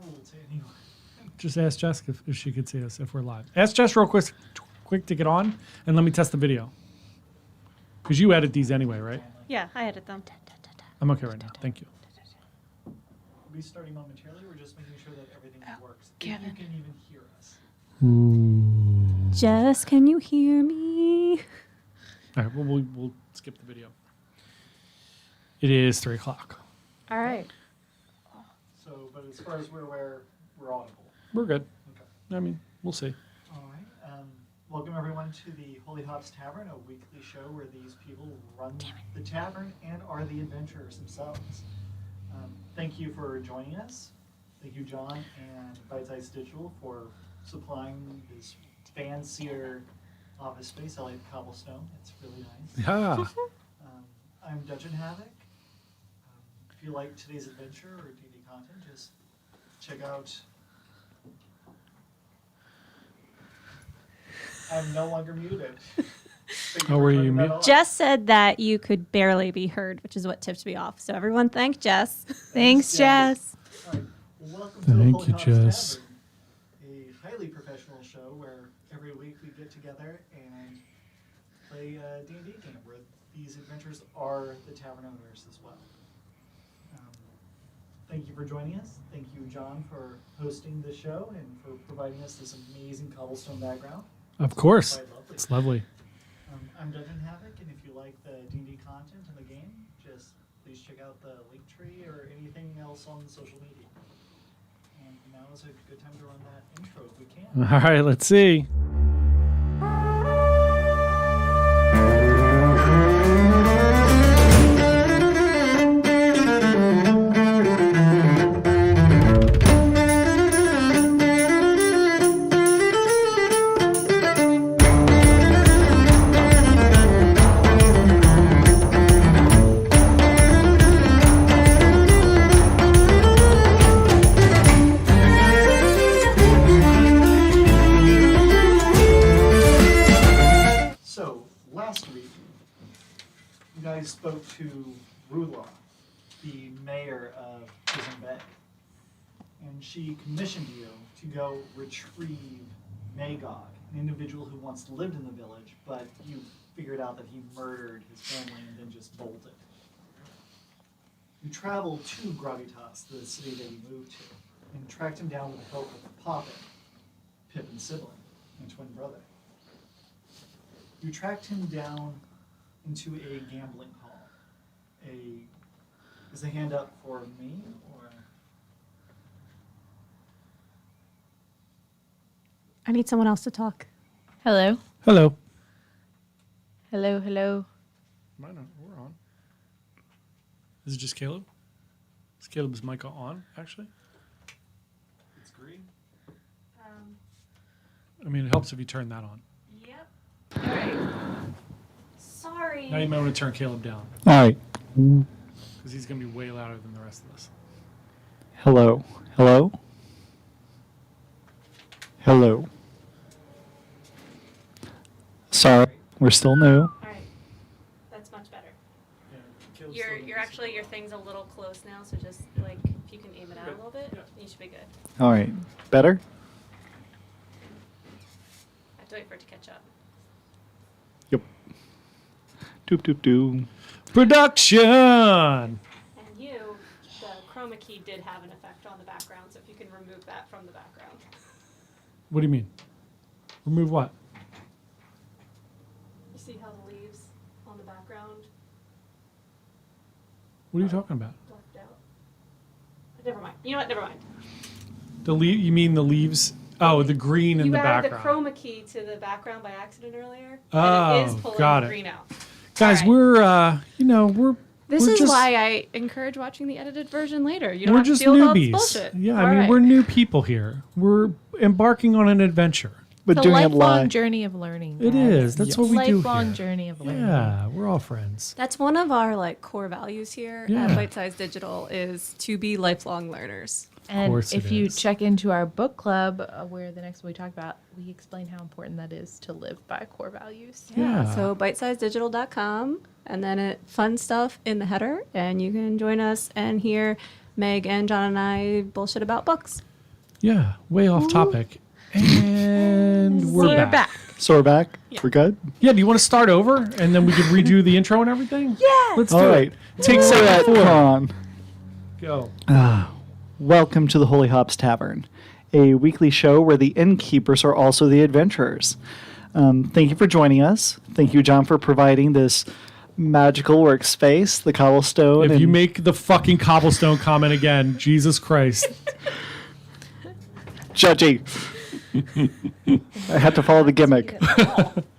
we'll say it anyway. Just ask Jess if she could see us if we're live. Ask Jess real quick to get on, and let me test the video. Because you edit these anyway, right? Yeah, I edit them. I'm okay right now. Thank you. We'll be starting momentarily. We're just making sure that everything works. Kevin. If you can even hear us. Jess, can you hear me? All right, we'll skip the video. It is 3 o'clock. All right. So, but as far as we're aware, we're audible. We're good. Okay. I mean, we'll see. All right. Welcome everyone to the Holy Hops Tavern, a weekly show where these people run the tavern and are the adventurers themselves. Thank you for joining us. Thank you, John and Bite Size Digital, for supplying this fancier office space. I like cobblestone. It's really nice. Yeah. I'm Dungeon Havoc. If you like today's adventure or D&D content, just check out. I'm no longer muted. Thank you Oh, for were you turning that muted? on. Jess said that you could barely be heard, which is what tipped me off. So everyone thank Jess. Thanks, Jess. All right. Well, welcome to the Thank Holy you, Hops Jess. Tavern, a highly professional show where every week we get together and play a D&D game where these adventures are the tavern owners as well. Thank you for joining us. Thank you, John, for hosting the show and for providing us this amazing cobblestone background. Of course. Quite lovely. It's lovely. I'm Dungeon Havoc, and if you like the D&D content in the game, just please check out the link tree or anything else on the social media. And now is a good time to run that intro if we can. All right, let's see. So, last week, you guys spoke to Rula, the mayor of Prison Bay, and she commissioned you to go retrieve Magog, an individual who once lived in the village, but you figured out that he murdered his family and then just bolted. You traveled to Gravitas, the city that he moved to, and tracked him down with the help of Poppin, Pippin's sibling and twin brother. You tracked him down into a gambling hall. Is the hand up for me or? I need someone else to talk. Hello. Hello. Hello, hello. We're on. Is it just Caleb? Is Caleb's mic on, actually? It's green. I mean, it helps if you turn that on. Yep. All right. Sorry. Now you might want to turn Caleb down, All right. because he's going to be way louder than the rest of us. Hello. Hello. Hello. Sorry, we're still new. All right. That's much better. Your thing's a little close now, so just like if you can aim it out a little bit, you should be good. All right. Better? I have to wait for it to catch up. Yep. Doop doop doo. Production! And the chroma key did have an effect on the background, so if you can remove that from the background. What do you mean? Remove what? You see how the leaves on the background What are you talking about? left out? Never mind. You know what? Never mind. You mean the leaves? Oh, the green in You the added background. the chroma key to the background by accident earlier. Oh, and it is pulling got the it. green out. Guys, All right. we're This we're is just, why I encourage watching the edited version later. You don't we're have to just deal with all this newbies. bullshit. Yeah, All I mean, right. we're new people here. We're embarking on an adventure. But It's a doing it lifelong live. journey of learning. It guys. is. That's what we do Lifelong here. journey of learning. Yeah, we're all friends. That's one of our core values here Yeah. at Bite Size Digital is to be lifelong learners. And course it if you is. check into our book club, where the next one we talk about, we explain how important that is to live by core values. Yeah. So bitesizedigital.com, and then fun stuff in the header, and you can join us and hear Meg and John and I bullshit about books. Yeah, way off topic. And we're back. So we're back. Yeah. We're good. Yeah, do you want to start over and then we can redo the intro and everything? Yeah. Let's All do right. it. Take 7 Retcon. Go. Welcome to the Holy Hops Tavern, a weekly show where the innkeepers are also the adventurers. Thank you for joining us. Thank you, John, for providing this magical workspace, the cobblestone. If you and- make the fucking cobblestone comment again, Jesus Christ. Judgy. I had to follow the gimmick.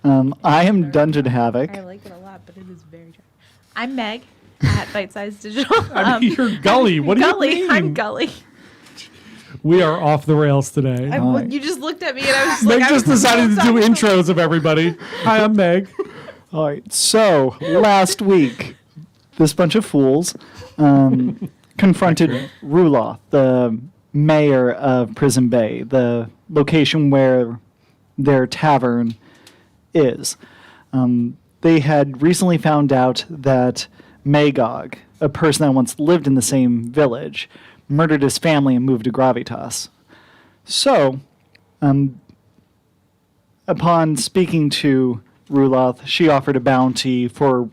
I am Dungeon Havoc. I like it a lot, but it is very dry. I'm Meg at Bite Size Digital. I mean, you're Gully. What do Gully. you mean? I'm Gully. We are off the rails today. Alright. You just looked at me and I was just Meg like, just decided to do intros of everybody. Hi, I'm Meg. All right. So last week, this bunch of fools confronted Ruloth, the mayor of Prison Bay, the location where their tavern is. They had recently found out that Magog, a person that once lived in the same village, murdered his family and moved to Gravitas. So, upon speaking to Ruloth, she offered a bounty for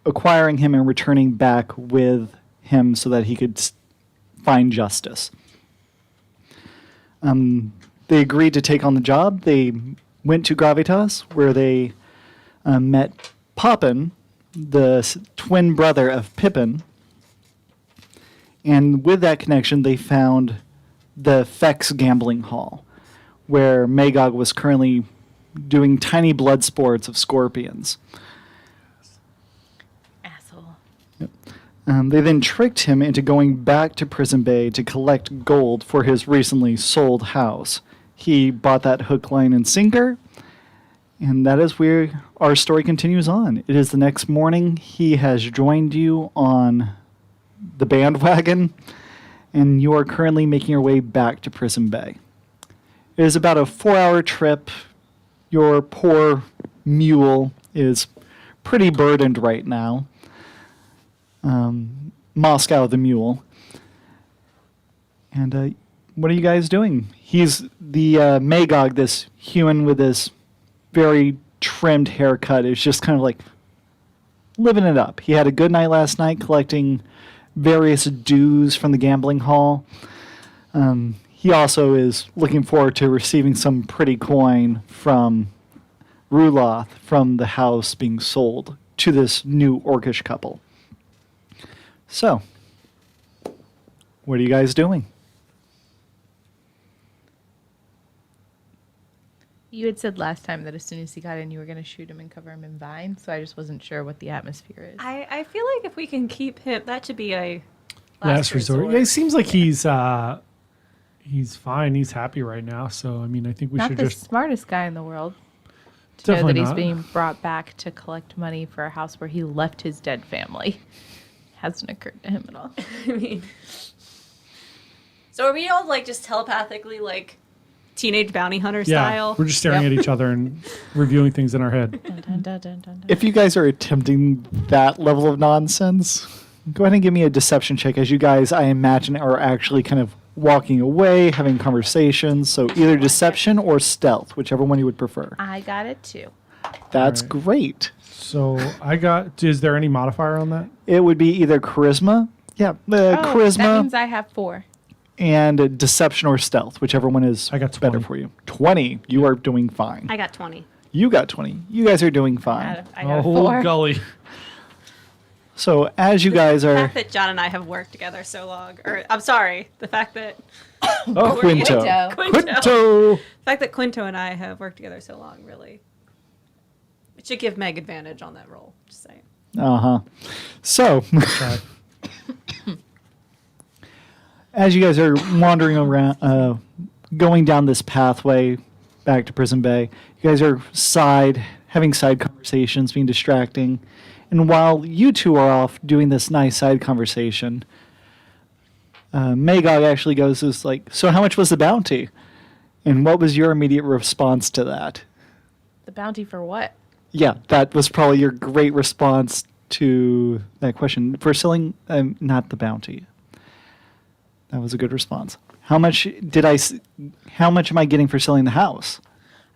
acquiring him and returning back with him so that he could find justice. They agreed to take on the job. They went to Gravitas, where they met Poppin, the twin brother of Pippin. And with that connection, they found the Fex gambling hall, where Magog was currently doing tiny blood sports of scorpions. Asshole. They then tricked him into going back to Prison Bay to collect gold for his recently sold house. He bought that hook, line, and sinker, and that is where our story continues on. It is the next morning. He has joined you on the bandwagon, and you are currently making your way back to Prison Bay. It is about a 4-hour trip. Your poor mule is pretty burdened right now. Moscow the mule. And what are you guys doing? He's the Magog, this human with this very trimmed haircut, is just kind of like living it up. He had a good night last night collecting various dues from the gambling hall. He also is looking forward to receiving some pretty coin from Ruloth from the house being sold to this new orcish couple. So, what are you guys doing? You had said last time that as soon as he got in, you were going to shoot him and cover him in vine, so I just wasn't sure what the atmosphere is. I feel like if we can keep him, that should be a Last resort. Yeah, it seems like he's fine. He's happy right now. So, I mean, I think we Not should the just... smartest guy in the world to know Definitely that he's not. being brought back to collect money for a house where he left his dead family. Hasn't occurred to him at all. I mean, so are we all like just telepathically like teenage bounty hunter Yeah, style? we're just staring Yep. at each other and reviewing things in our head. Dun, dun, dun, dun, dun, dun. If you guys are attempting that level of nonsense, go ahead and give me a deception check, as you guys, I imagine, are actually kind of walking away, having conversations. So either deception or stealth, whichever one you would prefer. I got it too. That's Alright. great. So I got... Is there any modifier on that? It would be either charisma, That charisma, means I have 4. and deception or stealth, whichever one is I got better 20. for you. 20. You are doing fine. I got 20. You got 20. You guys are doing fine. I got a Oh, 4. Gully. So as you guys The are... fact that John and I have worked together so long, or I'm sorry, the fact that Oh, Quinto. Quinto! the fact that Quinto and I have worked together so long, really, it should give Meg advantage on that role. Just saying. Uh-huh. So... Okay. as you guys are wandering around, going down this pathway back to Prison Bay, you guys are having side conversations, being distracting. And while you two are off doing this nice side conversation, Magog actually is like, so how much was the bounty? And what was your immediate response to that? The bounty for what? Yeah, that was probably your great response to that question. For selling, not the bounty. That was a good response. How much how much am I getting for selling the house?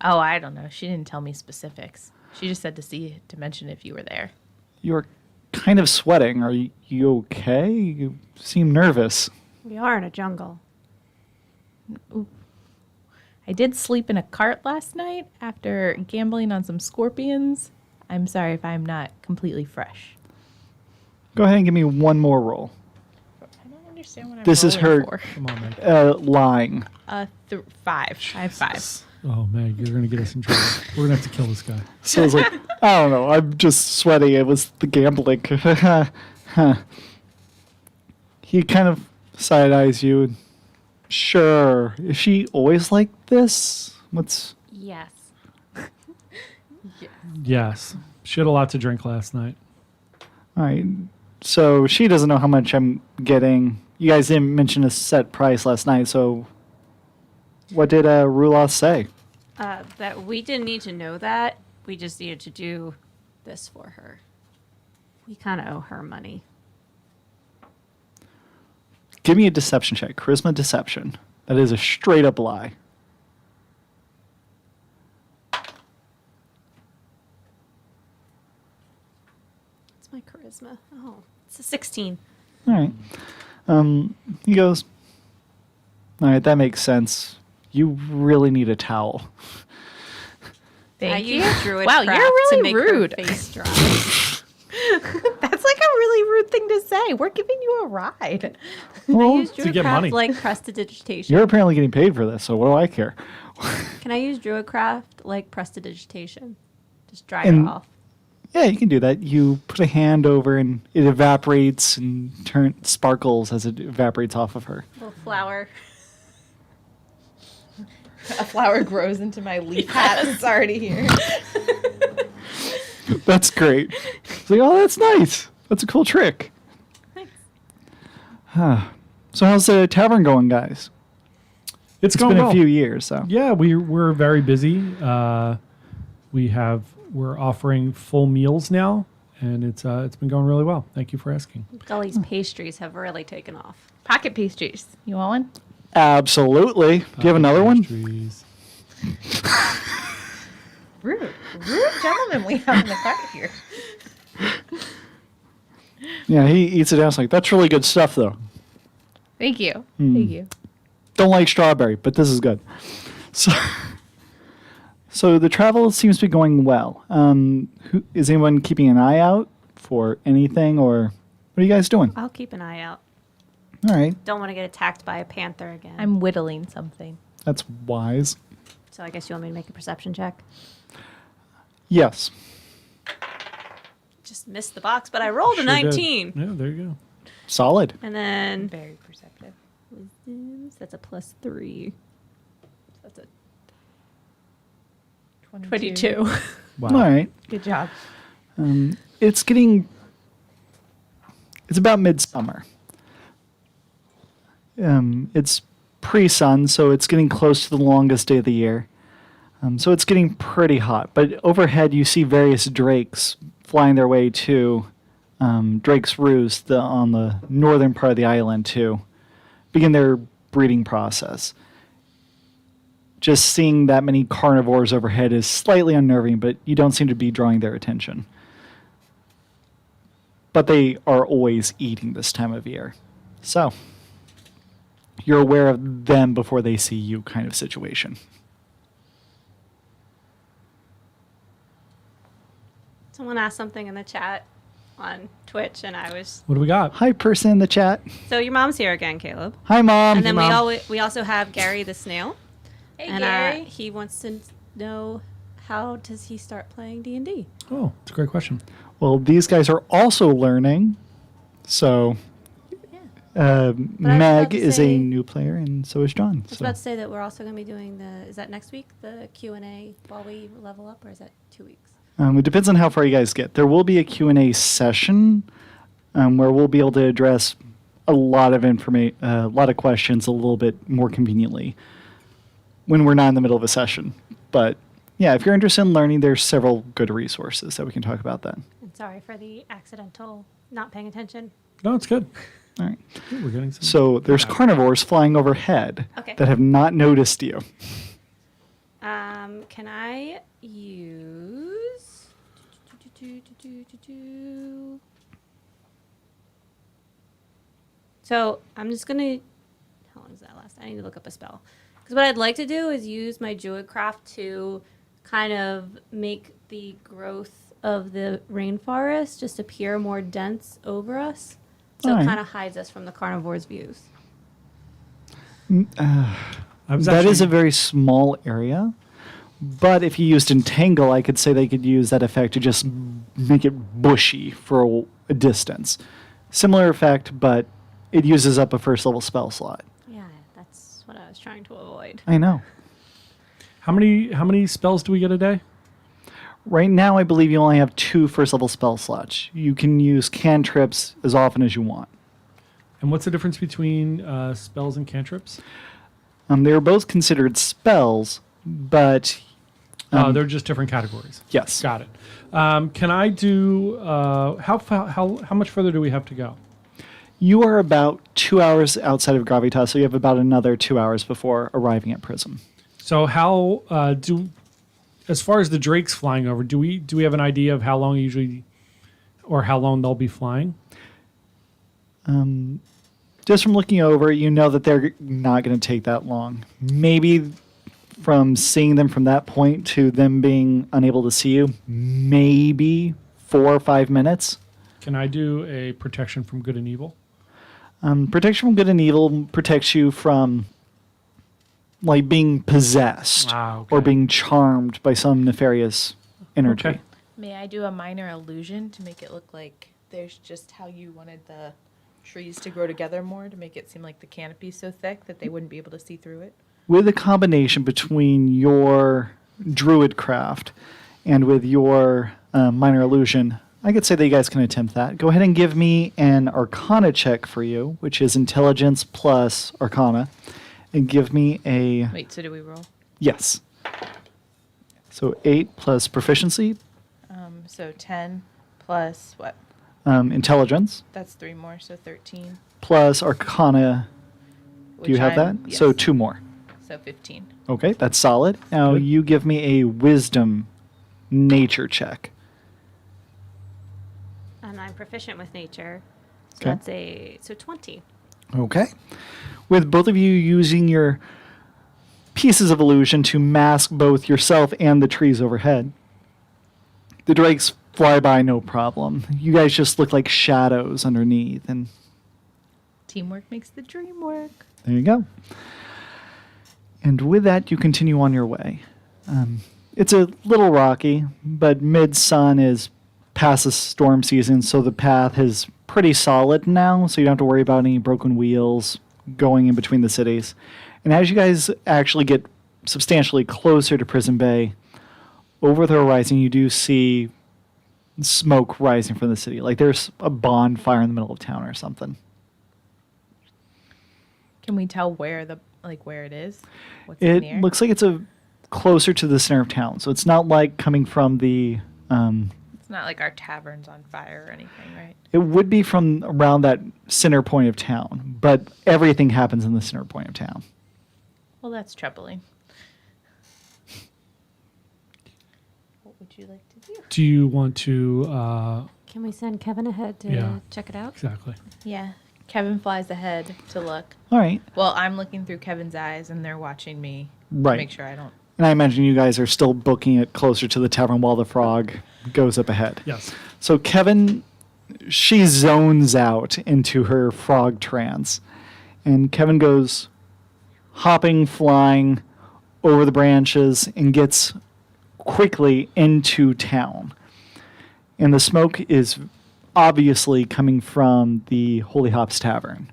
Oh, I don't know. She didn't tell me specifics. She just said to mention if you were there. You're kind of sweating. Are you okay? You seem nervous. We are in a jungle. I did sleep in a cart last night after gambling on some scorpions. I'm sorry if I'm not completely fresh. Go ahead and give me one more roll. I don't understand what I'm This is rolling her- for. Come on, Meg. Lying. 5. I have 5. Oh, Meg, you're going to get us in trouble. We're going to have to kill this guy. So it's like, I don't know. I'm just sweaty. It was the gambling. Huh. He kind of side eyes you. And, sure. Is she always like this? What's Yes. Yes. She had a lot to drink last night. all right? So she doesn't know how much I'm getting. You guys didn't mention a set price last night. So what did Rulas say? That we didn't need to know that. We just needed to do this for her. We kind of owe her money. Give me a deception check. Charisma deception. That is a straight up lie. It's my charisma. Oh, it's a 16. All right. He goes, all right, that makes sense. You really need a towel. Thank I you. used druid Wow, craft you're really to make rude. her face dry. That's like a really rude thing to say. We're giving you a ride. I Well, use druid get craft money. like prestidigitation. you're apparently getting paid for this, so what do I care? Can I use druid craft like prestidigitation? Just dry And- it off. Yeah, you can do that. You put a hand over and it evaporates and sparkles as it evaporates off of her. Little flower. A flower grows into my leaf hat. It's already here. That's great. It's like, oh, that's nice. That's a cool trick. Thanks. So how's the tavern going, guys? It's It's going been well. a few years, so. Yeah, we're very busy. We're offering full meals now, and it's been going really well. Thank you for asking. Gully's pastries have really taken off. Pocket pastries. You want one? Absolutely. Do you have another one? Pastries. Rude gentleman we have in the cart here. Yeah, he eats it down. It's like, that's really good stuff, though. Thank you. Thank you. Don't like strawberry, but this is good. So the travel seems to be going well. Is anyone keeping an eye out for anything, or what are you guys doing? I'll keep an eye out. All right, Don't want to get attacked by a panther again. I'm whittling something. that's wise. So I guess you want me to make a perception check? Yes. Just missed the box, but I rolled a Sure did. 19. Yeah, there you go. Solid. And then Very perceptive. wisdoms, that's a +3. That's a 22. 22. Wow. All right. Good job. It's about midsummer. It's pre-sun, so it's getting close to the longest day of the year. So it's getting pretty hot. But overhead, you see various drakes flying their way to Drake's Roost on the northern part of the island to begin their breeding process. Just seeing that many carnivores overhead is slightly unnerving, but you don't seem to be drawing their attention. But they are always eating this time of year. So, you're aware of them before they see you kind of situation. Someone asked something in the chat on Twitch, and I was. What do we got? Hi, person in the chat. So your mom's here again, Caleb. Hi, Mom. And then Hey, Mom. we also have Gary the snail, Hey, and Gary. he wants to know how does he start playing D&D? Oh, it's a great question. Well, these guys are also learning. So, about Meg to is say- a new player, and so is John. I was So. about to say that we're also going to be doing is that next week, the Q&A while we level up, or is that 2 weeks? It depends on how far you guys get. There will be a Q&A session where we'll be able to address a lot of a lot of questions a little bit more conveniently when we're not in the middle of a session. But yeah, if you're interested in learning, there's several good resources that we can talk about then. And sorry for the accidental not paying attention. No, it's good. All right. Ooh, we're getting some. So there's carnivores flying overhead Okay. that have not noticed you. Can I use? So I'm just gonna. How long does that last? I need to look up a spell. Because what I'd like to do is use my Druidcraft to kind of make the growth of the rainforest just appear more dense over us. So it Alright. kind of hides us from the carnivore's views. I was That is a actually- very small area. But if you used Entangle, I could say they could use that effect to just make it bushy for a distance. Similar effect, but it uses up a first level spell slot. Yeah, that's what I was trying to avoid. I know. How many spells do we get a day? Right now, I believe you only have 2 first level spell slots. You can use cantrips as often as you want. And what's the difference between spells and cantrips? They are both considered spells, but They're just different categories. yes. Got it. Can I do? How much further do we have to go? You are about 2 hours outside of Gravitas, so you have about another 2 hours before arriving at Prism. So how as far as the drakes flying over, do we have an idea of how long usually, or how long they'll be flying? Just from looking over, you know that they're not going to take that long. Maybe from seeing them from that point to them being unable to see you, maybe 4 or 5 minutes. Can I do a protection from good and evil? Protection from good and evil protects you from like being possessed Okay. or being charmed by some nefarious energy. Okay. May I do a minor illusion to make it look like there's just how you wanted the trees to grow together more to make it seem like the canopy's so thick that they wouldn't be able to see through it? With a combination between your druid craft and with your minor illusion, I could say that you guys can attempt that. Go ahead and give me an Arcana check for you, which is Intelligence plus Arcana, and give me a Wait, so do we roll? yes. So 8 plus proficiency, So 10 plus what? intelligence That's 3 more, so 13. plus Arcana. Do you which have I'm- that? Yes. So 2 more. So 15. Okay, that's solid. Now Good. you give me a Wisdom nature check. And I'm proficient with nature. So Okay. that's 20. Okay. With both of you using your pieces of illusion to mask both yourself and the trees overhead, the drakes fly by no problem. You guys just look like shadows underneath, and Teamwork makes the dream work. there you go. And with that, you continue on your way. It's a little rocky, but mid-sun is past the storm season, so the path is pretty solid now, so you don't have to worry about any broken wheels going in between the cities. And as you guys actually get substantially closer to Prison Bay, over the horizon you do see smoke rising from the city. Like there's a bonfire in the middle of town or something. Can we tell where it is? What's it It near? looks like it's closer to the center of town, so it's not like coming from the. It's not like our tavern's on fire or anything, right? It would be from around that center point of town, but everything happens in the center point of town. Well, that's troubling. What would you like to do? Do you want to? Can we send Kevin ahead to Yeah. check it out? Exactly. Yeah. Kevin flies ahead to look. All right, Well, I'm looking through Kevin's eyes and they're watching me Right. to make sure I don't. and I imagine you guys are still booking it closer to the tavern while the frog goes up ahead. Yes. So Kevin, she zones out into her frog trance, and Kevin goes hopping, flying over the branches, and gets quickly into town. And the smoke is obviously coming from the Holy Hops Tavern.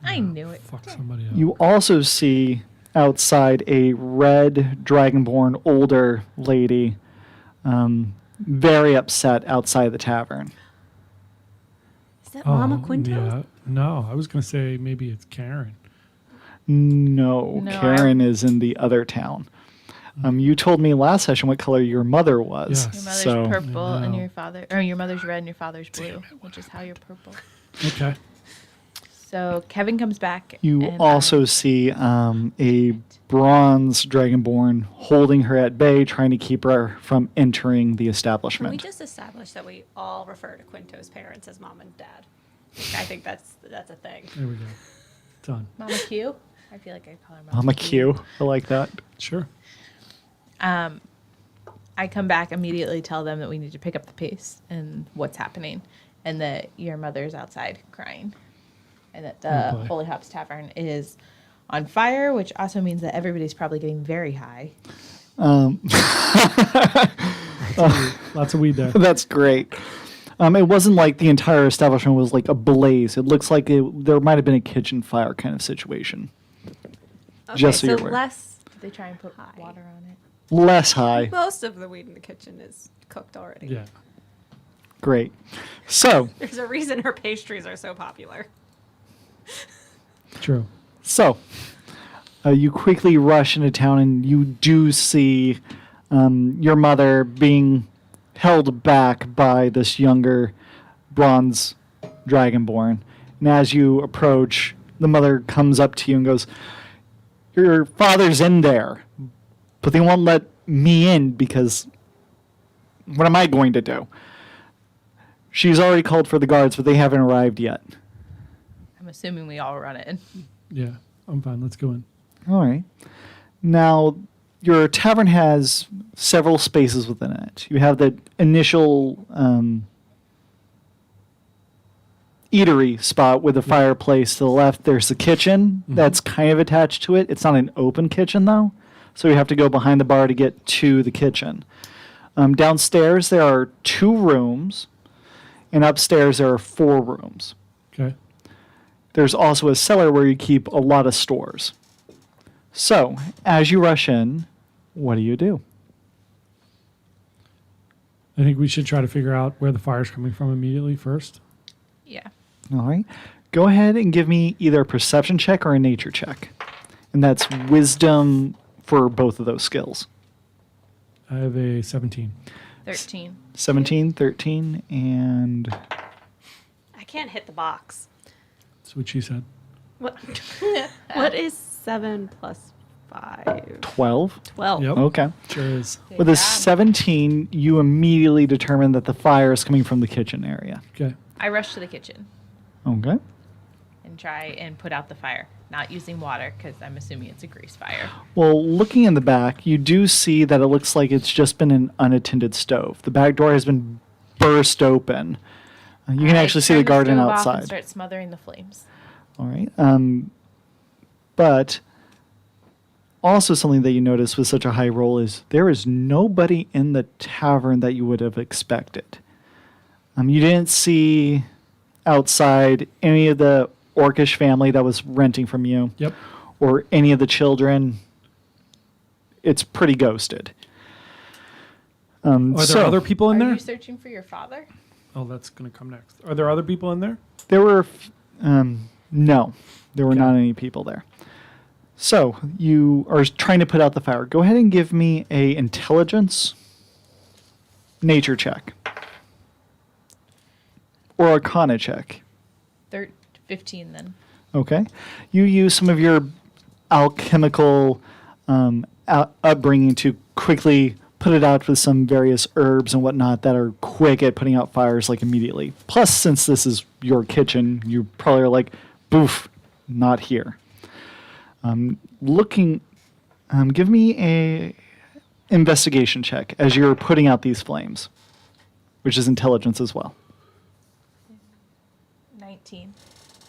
I knew it. Fuck somebody up. You also see outside a red dragonborn older lady, very upset outside the tavern. Is that Mama Quinto? Yeah. No, I was going to say maybe it's Karen. No, No, Karen is in the other town. You told me last session what color your mother was. Yes. Your mother's So purple I and know. your mother's red and your father's blue, which is how you're purple. Okay. So Kevin comes back. You and also see a bronze dragonborn holding her at bay, trying to keep her from entering the Can we establishment. just establish that we all refer to Quinto's parents as mom and dad? I think that's a thing. There we go. Done. Mama Q. I feel like I call her Mama Q. I like that. Sure. I come back immediately, tell them that we need to pick up the pace and what's happening, and that your mother's outside crying, and that the Oh, boy. Holy Hops Tavern is on fire, which also means that everybody's probably getting very high. Lots of weed there. That's great. It wasn't like the entire establishment was like ablaze. It looks like there might have been a kitchen fire kind of situation. Okay, Just so so you're aware. less. Did they try and put High. water on it? Less high. Most of the weed in the kitchen is cooked already. Yeah. Great. So, There's a reason her pastries are so popular. True. you quickly rush into town and you do see your mother being held back by this younger bronze dragonborn. And as you approach, the mother comes up to you and goes, "Your father's in there, but they won't let me in because what am I going to do?" She's already called for the guards, but they haven't arrived yet. I'm assuming we all run in. Yeah. I'm fine. Let's go in. All right. Now, your tavern has several spaces within it. You have the initial eatery spot with a fireplace to the left. There's the kitchen that's kind of attached to it. It's not an open kitchen, though, so you have to go behind the bar to get to the kitchen. Downstairs, there are 2 rooms, and upstairs, there are 4 rooms. Okay. There's also a cellar where you keep a lot of stores. So, as you rush in, what do? I think we should try to figure out where the fire's coming from immediately first. Yeah. All right. Go ahead and give me either a perception check or a nature check. And that's wisdom for both of those skills. I have a 17. 13. 17, 13, and I can't hit the box. That's what she said. What? What is 7 plus 5? 12. 12. Yep. Okay. Sure is. With a 17, you immediately determine that the fire is coming from the kitchen area. Okay. I rush to the kitchen Okay. and try and put out the fire, not using water because I'm assuming it's a grease fire. Well, looking in the back, you do see that it looks like it's just been an unattended stove. The back door has been burst open. You can I actually see turn the garden stove off outside. and start smothering the flames. All right. But also something that you notice with such a high roll is there is nobody in the tavern that you would have expected. You didn't see outside any of the orcish family that was renting from you Yep. or any of the children. It's pretty ghosted. Are there other people in Are there? you searching for your father? Oh, that's going to come next. Are there other people in there? There were, no, there were Okay. not any people there. So you are trying to put out the fire. Go ahead and give me a intelligence nature check or arcana check. 15 then. Okay. You use some of your alchemical upbringing to quickly put it out with some various herbs and whatnot that are quick at putting out fires like immediately. Plus, since this is your kitchen, you probably are like, boof, not here. Give me a investigation check as you're putting out these flames, which is intelligence as well.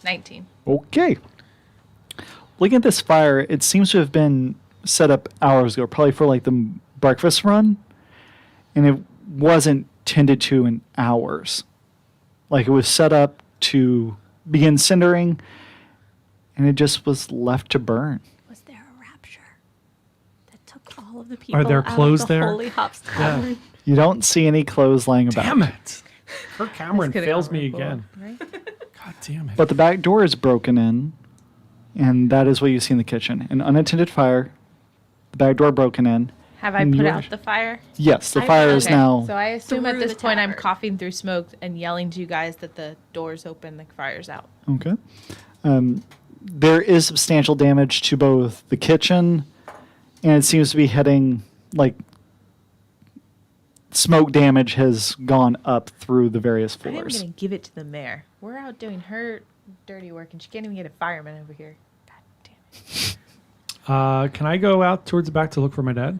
19. Okay. Looking at this fire, it seems to have been set up hours ago, probably for like the breakfast run, and it wasn't tended to in hours. Like it was set up to begin cindering, and it just was left to burn. Was there a rapture that took all of the people there out clothes of the there? Holy Hops Tavern? You don't see any clothes lying about. Damn it. Kirk Cameron This could've fails gone me real cool, again. right? God damn it. But the back door is broken in, and that is what you see in the kitchen. An unattended fire, the back door broken in. Have I And put you're- out the fire? Yes, the I- fire is okay. now. So I assume at Through this the point I'm tavern. coughing through smoke and yelling to you guys that the door's open, the fire's out. Okay. There is substantial damage to both the kitchen, and it seems to be heading like smoke damage has gone up through the various I am floors. gonna give it to the mayor. We're out doing her dirty work, and she can't even get a fireman over here. God damn it! Can I go out towards the back to look for my dad?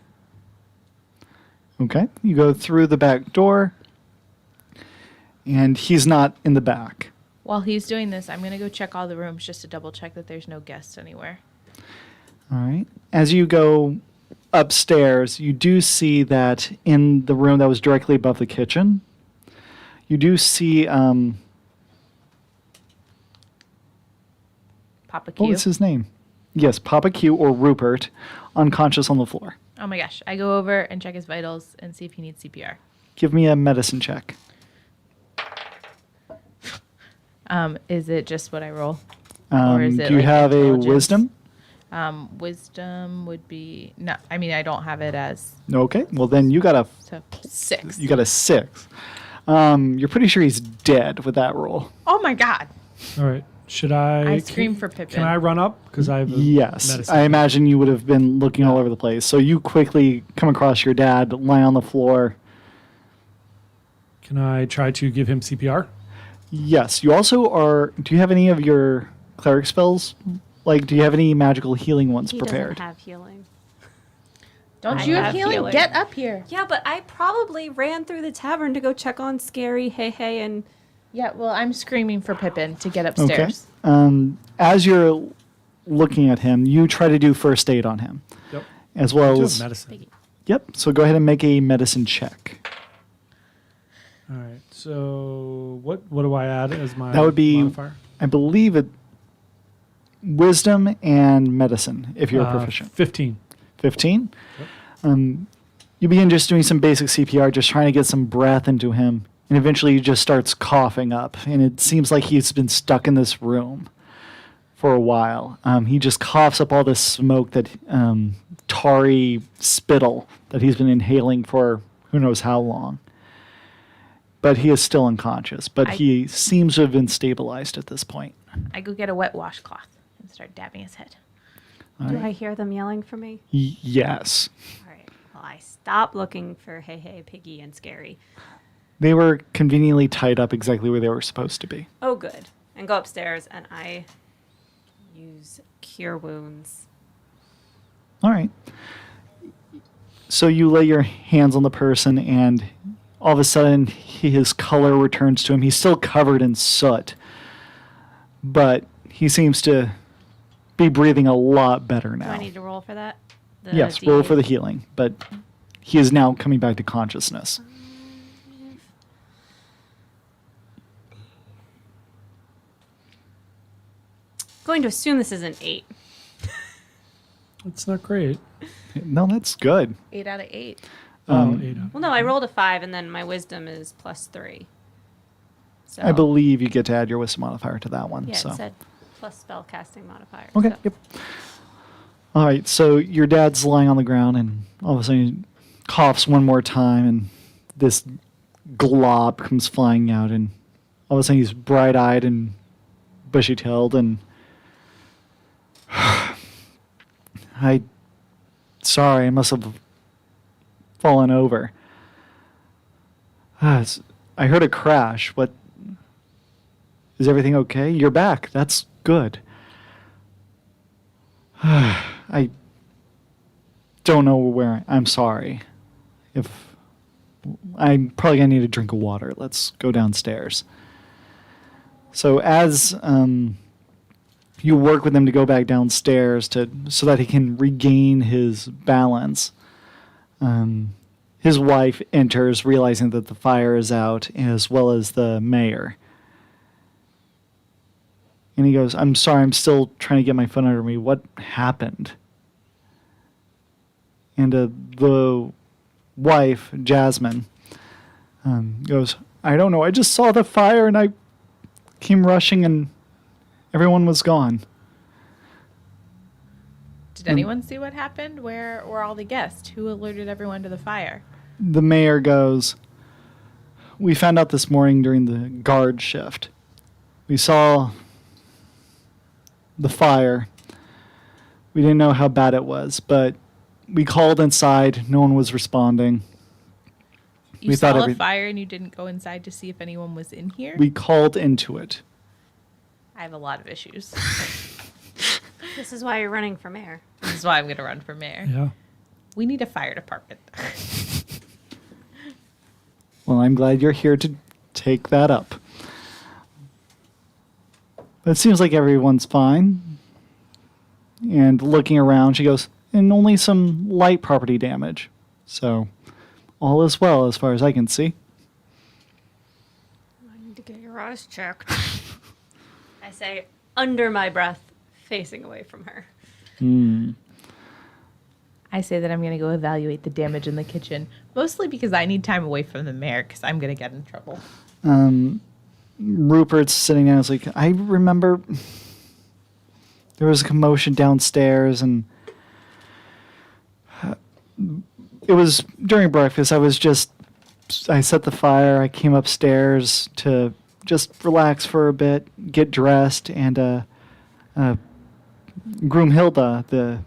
Okay, you go through the back door, and he's not in the back. While he's doing this, I'm gonna go check all the rooms just to double check that there's no guests anywhere. All right. As you go upstairs, you do see that in the room that was directly above the kitchen, you do see Papa what Q. was his name? Yes, Papa Q or Rupert, unconscious on the floor. Oh my gosh! I go over and check his vitals and see if he needs CPR. Give me a medicine check. Is it just what I roll? Do you have a intelligence? wisdom? Wisdom would be no. I mean, I don't have it as Okay. Well, then you got a 6. 6. You're pretty sure he's dead with that roll. Oh my god! All right. Should I? I scream for Pippin. Can I run up? Because I have a Yes, medicine. I imagine you would have been looking all over the place. So you quickly come across your dad lying on the floor. Can I try to give him CPR? Yes, you also are. Do you have any of your cleric spells? Like, do you have any magical healing ones He prepared? doesn't have healing. Don't I you have have healing? healing. Get up here. Yeah, but I probably ran through the tavern to go check on Scary, Hey, and Yeah. Well, I'm screaming for Pippin to get upstairs. As you're looking at him, you try to do first aid on him, Yep. as I do well have as. medicine. Yep. So go ahead and make a medicine check. All right. So what do I add as my That would be, modifier? I believe, it. Wisdom and medicine, if you're proficient. 15. 15. Yep. You begin just doing some basic CPR, just trying to get some breath into him, and eventually he just starts coughing up, and it seems like he's been stuck in this room for a while. He just coughs up all this smoke, that tarry spittle that he's been inhaling for who knows how long. But he is still unconscious, but he seems to have been stabilized at this point. I go get a wet washcloth and start dabbing his head. do I hear them yelling for me? Yes. All right. Well, I stop looking for Hey, Piggy, and Scary. They were conveniently tied up exactly where they were supposed to be. Oh, good. And go upstairs, and I use Cure Wounds. All right. So you lay your hands on the person, and all of a sudden his color returns to him. He's still covered in soot, but he seems to be breathing a lot better Do now. I need to roll for that? The Yes, roll D8? for the healing, but he is now coming back to consciousness. Going to assume this is an 8. It's not great. No, that's good. 8 out of 8. Oh, 8 Well, no, I rolled a 5, and then my wisdom is +3. So, I believe you get to add your wisdom modifier to that one. Yeah, so. it said plus spell casting modifier. Okay, so. yep. All right, so your dad's lying on the ground, and all of a sudden he coughs one more time, and this glob comes flying out, and all of a sudden he's bright-eyed and bushy-tailed, and sorry, I must have fallen over. I heard a crash. What? Is everything okay? You're back. That's good. I don't know where. I'm sorry. If I'm probably gonna need a drink of water. Let's go downstairs. So as you work with him to go back downstairs so that he can regain his balance, his wife enters, realizing that the fire is out, as well as the mayor. And he goes, "I'm sorry, I'm still trying to get my foot under me. What happened?" And the wife, Jasmine, goes, "I don't know. I just saw the fire and I came rushing and everyone was gone." Did anyone see what happened? Where were all the guests? Who alerted everyone to the fire? The mayor goes, "We found out this morning during the guard shift. We saw the fire. We didn't know how bad it was, but we called inside. No one was responding. You We thought saw a every- fire and you didn't go inside to see if anyone was in here? We called into it. I have a lot of issues. This is why you're running for mayor. This is why I'm going to run for mayor. Yeah. We need a fire department. Well, I'm glad you're here to take that up. But it seems like everyone's fine. And looking around, she goes, and only some light property damage. So, all is well as far as I can see. I need to get your eyes checked. I say under my breath, facing away from her. I say that I'm going to go evaluate the damage in the kitchen, mostly because I need time away from the mayor because I'm going to get in trouble. Rupert's sitting down. It's like, I remember there was a commotion downstairs, and it was during breakfast. I set the fire. I came upstairs to just relax for a bit, get dressed, and Groomhilda, the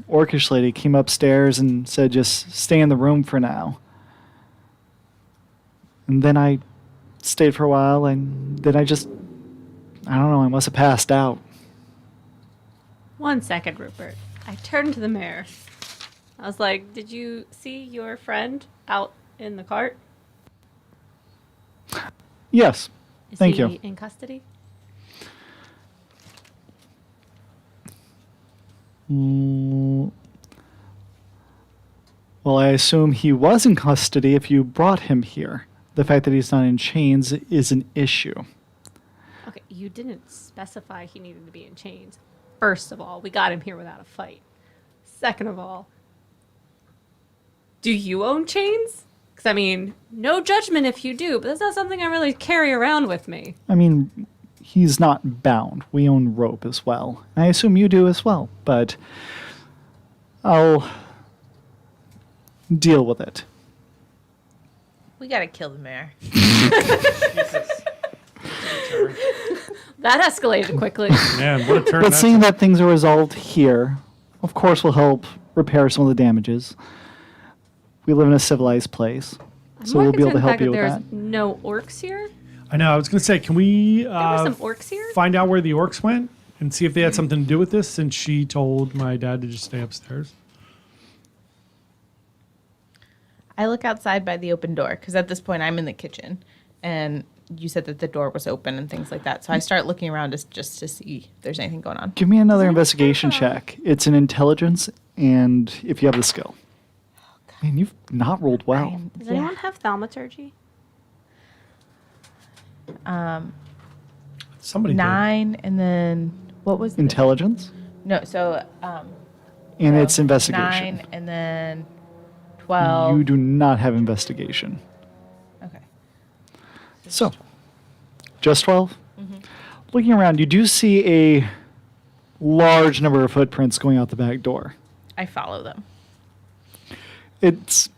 orcish lady, came upstairs and said, just stay in the room for now. And then I stayed for a while, and then I don't know, I must have passed out. 1 second, Rupert. I turned to the mayor. I was like, did you see your friend out in the cart? Yes, Is thank he you. in custody? Well, I assume he was in custody if you brought him here. The fact that he's not in chains is an issue. Okay, you didn't specify he needed to be in chains. First of all, we got him here without a fight. Second of all, do you own chains? Because, I mean, no judgment if you do, but that's not something I really carry around with me. I mean, he's not bound. We own rope as well. I assume you do as well, but I'll deal with it. We got to kill the mayor. That escalated quickly. Man, what a turn. But that seeing took. that things are resolved here, of course, will help repair some of the damages. We live in a civilized place, so I'm we'll more be able to concerned help the you fact with that that. there's no orcs here. I know. I was going to say, can we There were some orcs here. find out where the orcs went and see if they had something to do with this, since she told my dad to just stay upstairs? I look outside by the open door because at this point I'm in the kitchen and you said that the door was open and things like that. So I start looking around just to see if there's anything going on. Give me another Does anyone investigation have a- check. It's an intelligence, and if you have the skill. Man, you've not rolled well. I'm- Does yeah. anyone have thaumaturgy? Somebody 9 and then what was the Intelligence, No, so and so it's investigation. 9 and then 12. You do not have investigation. Okay. So, just 12? Mm-hmm. Looking around, you do see a large number of footprints going out the back door. I follow them. It's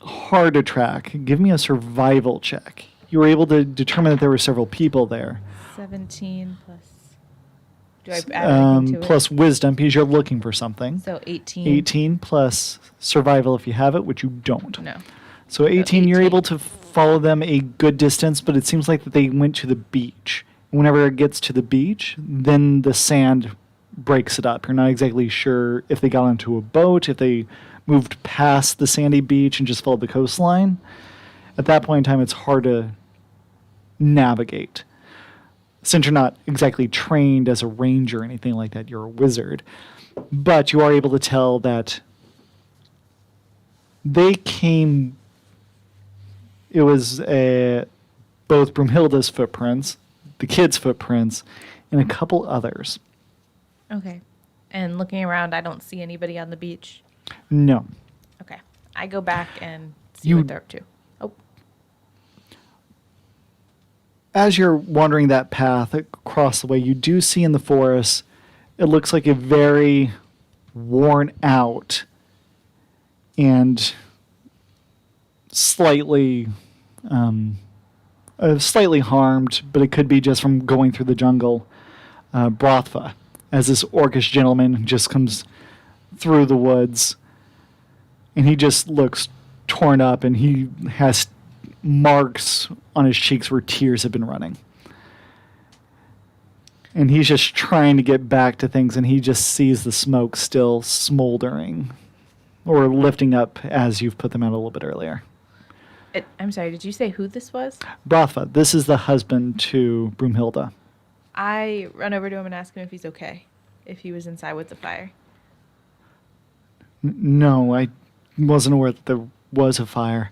hard to track. Give me a survival check. You were able to determine that there were several people there. 17 plus. Do I add anything to Plus wisdom, because you're looking for something. it? So 18. 18 plus survival if you have it, which you don't. No. So 18, you're 18. able to follow them a good distance, but it seems like that they went to the beach. Whenever it gets to the beach, then the sand breaks it up. You're not exactly sure if they got onto a boat, if they moved past the sandy beach and just followed the coastline. At that point in time, it's hard to navigate. Since you're not exactly trained as a ranger or anything like that, you're a wizard. But you are able to tell that they came. It was both Broomhilda's footprints, the kids' footprints, and a couple others. Okay. And looking around, I don't see anybody on the beach. No. Okay. I go back and see You- what they're up to. Oh, As you're wandering that path across the way, you do see in the forest, it looks like a very worn out and slightly harmed, but it could be just from going through the jungle, Brothva. as this orcish gentleman just comes through the woods. And he just looks torn up, and he has marks on his cheeks where tears have been running. And he's just trying to get back to things, and he just sees the smoke still smoldering or lifting up as you've put them out a little bit earlier. I'm sorry, did you say who this was? Brathva, this is the husband to Broomhilda. I run over to him and ask him if he's okay, if he was inside with the fire. No, I wasn't aware that there was a fire.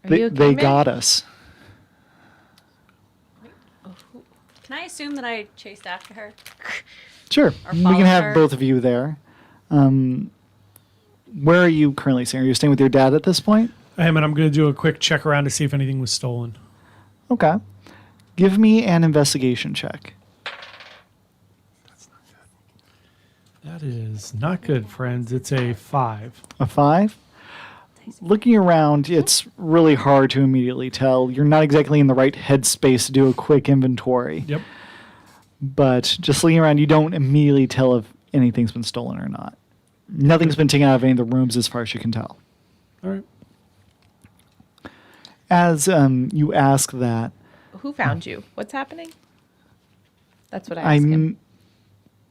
Are you okay, They man? got us. Can I assume that I chased after her? Sure, Or we follow can have her. both of you there. Where are you currently staying? Are you staying with your dad at this point? I am, and I'm going to do a quick check around to see if anything was stolen. Okay. Give me an investigation check. That is not good, friends. It's a 5. A 5? Looking around, it's really hard to immediately tell. You're not exactly in the right headspace to do a quick inventory. Yep. But just looking around, you don't immediately tell if anything's been stolen or not. Nothing's been taken out of any of the rooms as far as you can tell. All right. As you ask that, Who found you? What's happening? That's what I I asked him.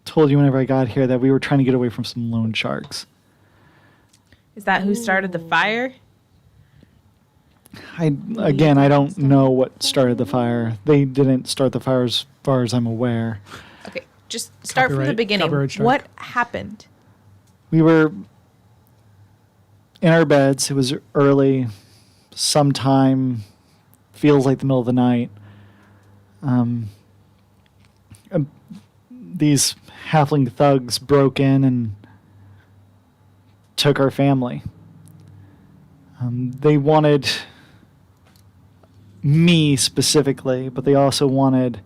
told you whenever I got here that we were trying to get away from some loan sharks. Is that who started the fire? I don't know what started the fire. They didn't start the fire as far as I'm aware. Okay, just start from the Copyright- beginning. copyright strike. What happened? We were in our beds. It was early, sometime, feels like the middle of the night. These halfling thugs broke in and took our family. They wanted me specifically, but they also wanted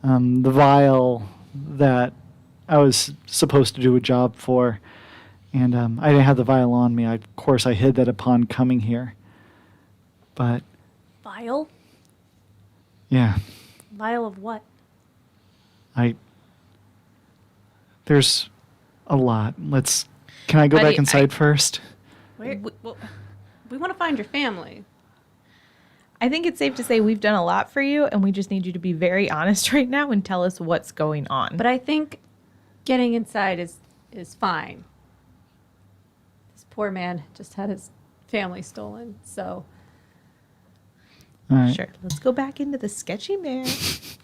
the vial that I was supposed to do a job for. And I didn't have the vial on me. Of course, I hid that upon coming here. But, Vial? yeah, Vial of what? there's a lot. Can I go Buddy, back inside first? Where? Well, we want to find your family. I think it's safe to say we've done a lot for you, and we just need you to be very honest right now and tell us what's going on. But I think getting inside is fine. This poor man just had his family stolen, so All right. Sure, let's go back into the sketchy mare.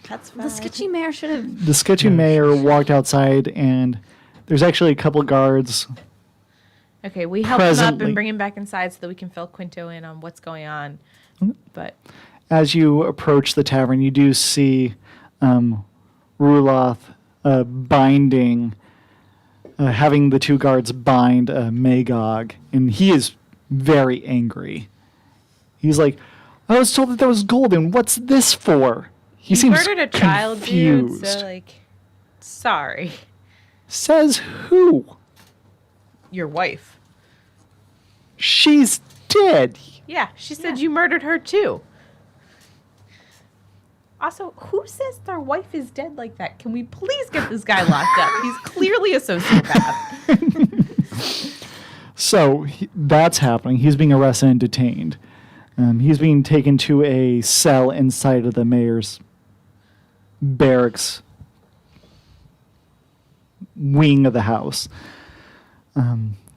That's fine. the sketchy mayor should have. The sketchy Yeah, mayor walked outside, and there's actually a couple guards. Okay, we help him up Presently. and bring him back inside so that we can fill Quinto in on what's going on. But As you approach the tavern, you do see Ruloth binding, having the two guards bind Magog, and he is very angry. He's like, I was told that there was gold, and what's this for? He you seems murdered a child, dude. confused. So sorry, Says who? your wife. She's dead. Yeah, she said you murdered her too. Also, who says their wife is dead like that? Can we please get this guy locked up? He's clearly a sociopath. So that's happening. He's being arrested and detained. He's being taken to a cell inside of the mayor's barracks wing of the house.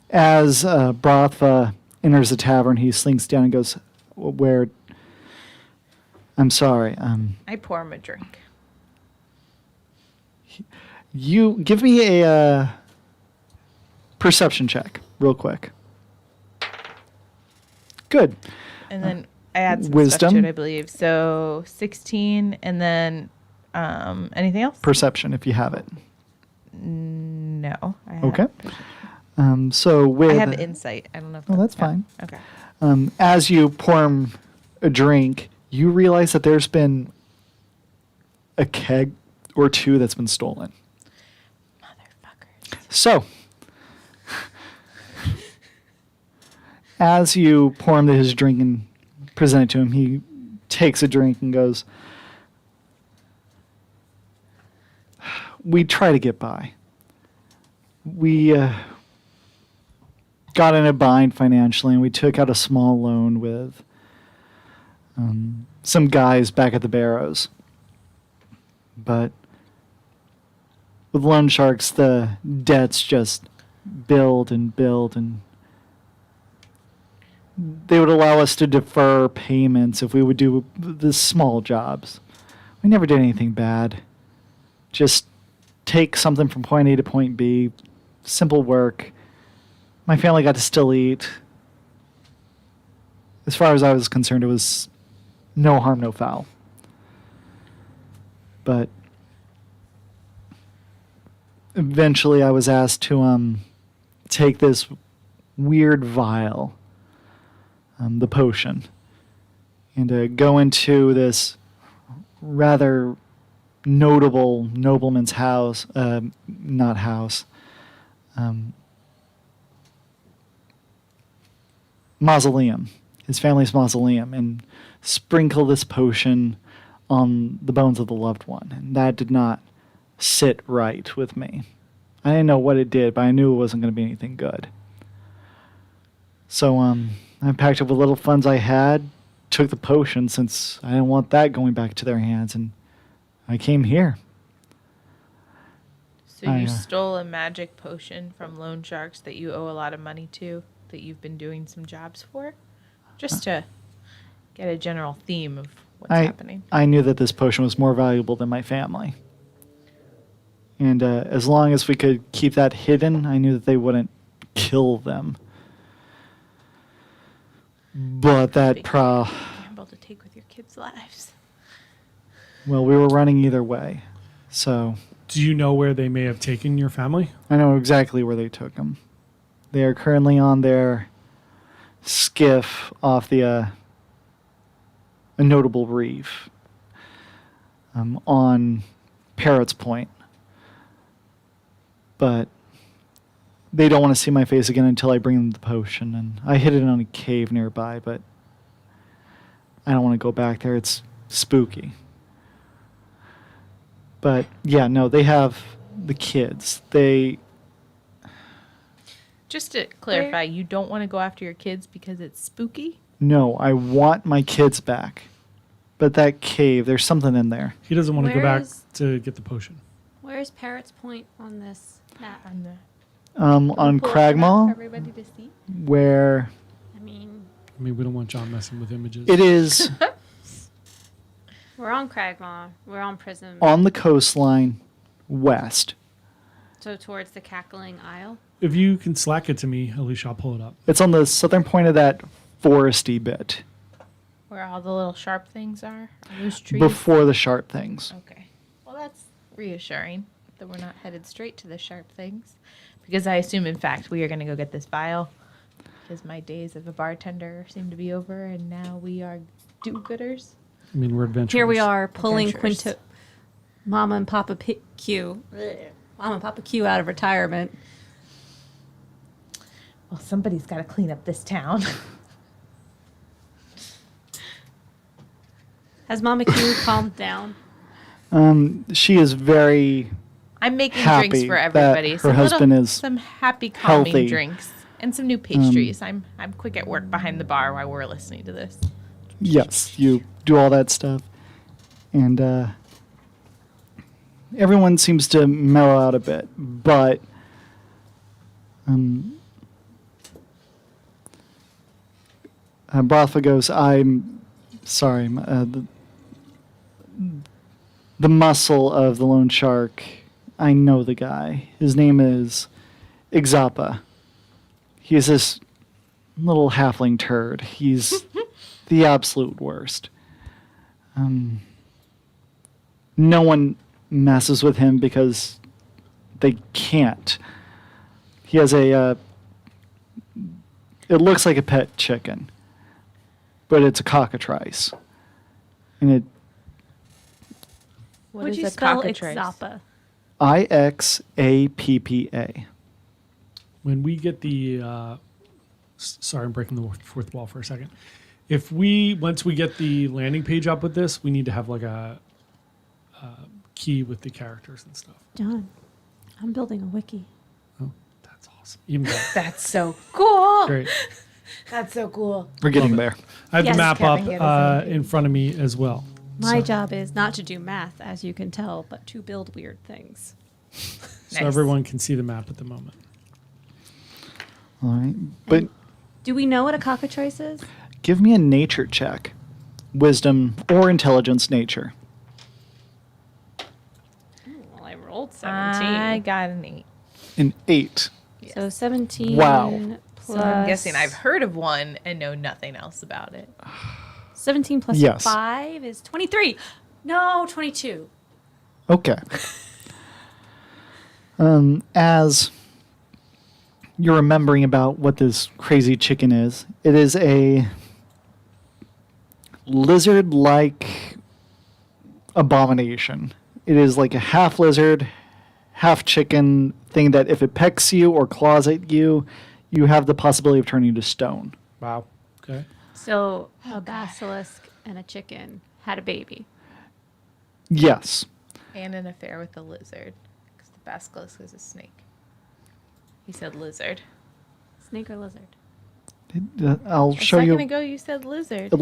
As Brathva enters the tavern, he slinks down and goes, "Where? I'm sorry. I pour him a drink. You give me a perception check, real quick. Good. And then I add some Wisdom? stuff to it, I believe. So 16, and then anything else? Perception, if you have it. No. I have Okay. So with I have insight. I don't know if Oh, that's yeah. fine. Okay. As you pour him a drink, you realize that there's been a keg or two that's been stolen. Motherfuckers. So, as you pour him his drink and present it to him, he takes a drink and goes, we try to get by. We got in a bind financially, and we took out a small loan with some guys back at the Barrows. But with loan sharks, the debts just build and build, and they would allow us to defer payments if we would do the small jobs. We never did anything bad. Just take something from point A to point B, simple work. My family got to still eat. As far as I was concerned, it was no harm, no foul. But eventually I was asked to take this weird vial, the potion, and go into this rather notable nobleman's house, not house, mausoleum, his family's mausoleum, and sprinkle this potion on the bones of the loved one. And that did not sit right with me. I didn't know what it did, but I knew it wasn't going to be anything good. So I packed up what little funds I had, took the potion since I didn't want that going back to their hands, and I came here. So you stole a magic potion from loan sharks that you owe a lot of money to, that you've been doing some jobs for? Just to get a general theme of what's happening. I knew that this potion was more valuable than my family. And as long as we could keep that hidden, I knew that they wouldn't kill them. But that Big gamble to take with your kids' lives. well, we were running either way. So Do you know where they may have taken your family? I know exactly where they took them. They are currently on their skiff off the a notable reef on Parrot's Point. But they don't want to see my face again until I bring them the potion. And I hid it in a cave nearby, but I don't want to go back there. It's spooky. But yeah, no, they have the kids. Just to clarify, you don't want to go after your kids because it's spooky? No, I want my kids back. But that cave, there's something in there. He doesn't want to go Where back is- to get the potion. Where's Parrot's Point on this map? On the On pull up the map for Cragmaw, everybody to see. where I mean, I mean, we don't want John messing with images. it is we're on Cragmaw. We're on Prism. on the coastline west. So towards the Cackling Isle. If you can slack it to me, Alicia, I'll pull it up. It's on the southern point of that foresty bit Where all the little sharp things are? Those trees? before the sharp things. Okay. Well, that's reassuring that we're not headed straight to the sharp things. Because I assume, in fact, we are going to go get this vial. Because my days of a bartender seem to be over, and now we are do-gooders. I mean, we're adventurers. Here we are pulling Adventurers. Quinto, Mama and Papa Q, Mama and Papa Q out of retirement. Well, somebody's got to clean up this town. Has Mama Q calmed down? She is very I'm making happy drinks for that everybody. her Some husband is some happy calming healthy. drinks and some new pastries. I'm quick at work behind the bar while we're listening to this. yes, you do all that stuff, and everyone seems to mellow out a bit, but Brathva goes, I'm sorry, the muscle of the lone shark, I know the guy. His name is Ixapa. He's this little halfling turd. He's the absolute worst. No one messes with him because they can't. He has it looks like a pet chicken, but it's a cockatrice. And it What Would is you a spell cockatrice? Ixapa? Ixappa. When we get the, sorry, I'm breaking the fourth wall for a second. Once we get the landing page up with this, we need to have like a key with the characters and stuff. John, I'm building a wiki. Oh, that's awesome. Even better. That's so cool. Great. That's so cool. We're getting Love there. I have Yes, the map up Kevin, get us in front of me as well. My So- job is not to do math, as you can tell, but to build weird things. So Nice. everyone can see the map at the moment. All right. But Do we know what a cockatrice is? give me a nature check. Wisdom or intelligence nature. Well, I rolled I got an 8. An 8. So 17 Wow. plus... So I'm guessing I've heard of one and know nothing else about it. 17 plus Yes. 5 is 23. No, 22. Okay. As you're remembering about what this crazy chicken is, it is a lizard-like abomination. It is like a half lizard, half chicken thing that if it pecks you or claws at you, you have the possibility of turning to stone. Wow. Okay. So a basilisk and a chicken had a baby. Yes. And an affair with the lizard. Because the basilisk is a snake. He said lizard. Snake or lizard? I'll A show second you. ago you said lizard.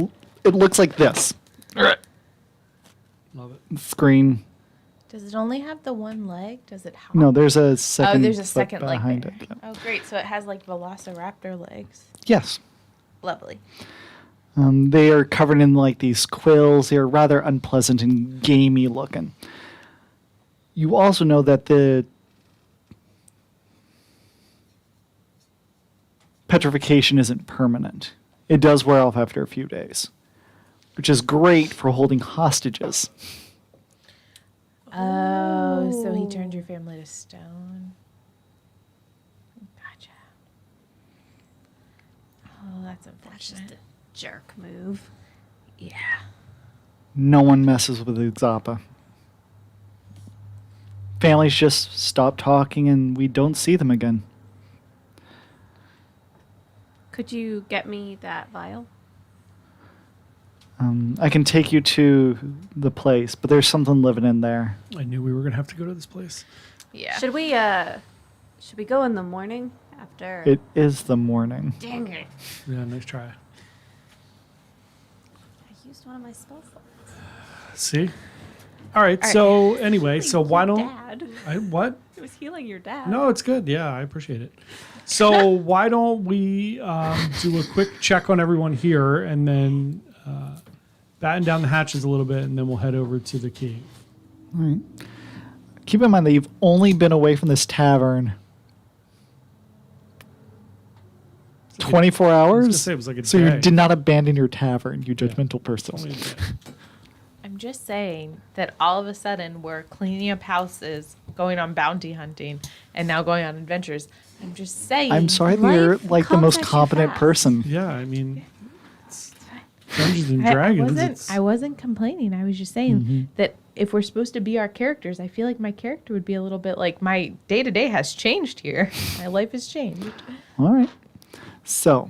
It looks like this. Love it. Screen. Does it only have the one leg? Does it hop? No, there's a second. Oh, there's a foot second leg behind there. it. Yeah. Oh, great. So it has like velociraptor legs. Yes. Lovely. They are covered in like these quills. They are rather unpleasant and gamey looking. You also know that the petrification isn't permanent. It does wear off after a few days, which is great for holding hostages. Oh, so he turned your family to stone. Gotcha. Oh, that's That's just unfortunate. a jerk move. Yeah. No one messes with Zappa. Families just stop talking and we don't see them again. Could you get me that vial? I can take you to the place, but there's something living in there. I knew we were going to have to go to this place. Yeah. Should we go in the morning after? It is the morning. Dang it. Yeah, nice try. I used one of my spell slots. See? All right. All right. So anyway, so why don't Dad. what? It was healing your dad. No, it's good. Yeah, I appreciate it. So why don't we do a quick check on everyone here and then batten down the hatches a little bit, and then we'll head over to the cave. All right. Keep in mind that you've only been away from this tavern 24 I was hours. gonna say it was like a So day. you did not abandon your tavern, you judgmental person. Only a day. I'm just saying that all of a sudden we're cleaning up houses, going on bounty hunting, and now going on adventures. I'm just saying. I'm sorry that you're Life like the comes most at you competent fast. person. Yeah, I mean, it's Dungeons and I Dragons. wasn't, it's- I wasn't complaining. I was just saying that if we're supposed to be our characters, I feel like my character would be a little bit like my day to day has changed here. My life has changed. All right. So,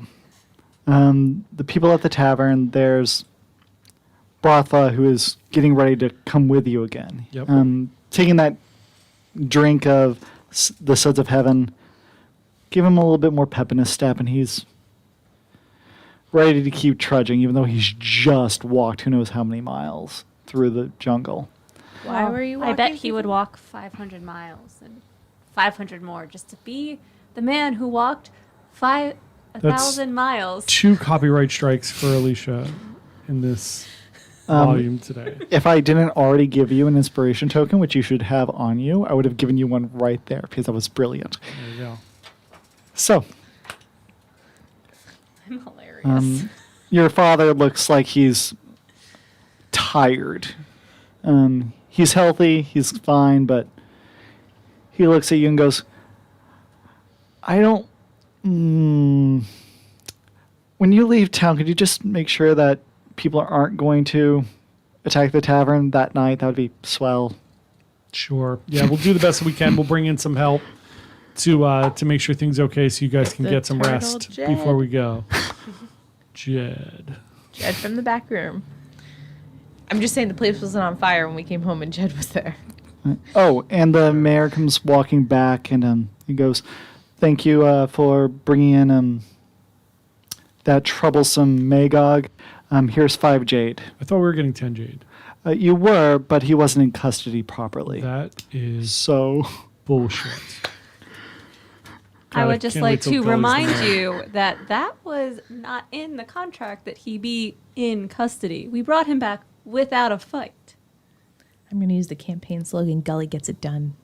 the people at the tavern, there's Bratha, who is getting ready to come with you again. Yep. Taking that drink of the Suds of Heaven, give him a little bit more pep in his step, and he's ready to keep trudging, even though he's just walked who knows how many miles through the jungle. Why were you I bet walking he would walk 500 miles and 500 more just to be the man who walked 1,000 miles. 2 copyright strikes for Alicia in this volume today. If I didn't already give you an inspiration token, which you should have on you, I would have given you one right there because that was brilliant. There you go. So, I'm hilarious. your father looks like he's tired. He's healthy, he's fine, but he looks at you and goes, I don't. When you leave town, could you just make sure that people aren't going to attack the tavern that night? That would be swell. Sure. Yeah, we'll do the best we can. We'll bring in some help to make sure things are okay so you guys can The get some turtle rest Jed. before we go. Jed. Jed from the back room. I'm just saying the place wasn't on fire when we came home and Jed was there. Oh, and the mayor comes walking back, and he goes, "Thank you for bringing in that troublesome Magog. Here's 5 jade. I thought we were getting 10 jade. You were, but he wasn't in custody properly. That is So, bullshit. I God, would just can't wait like till to Gully's remind the mayor. you that that was not in the contract that he be in custody. We brought him back without a fight. I'm going to use the campaign slogan, Gully gets it done.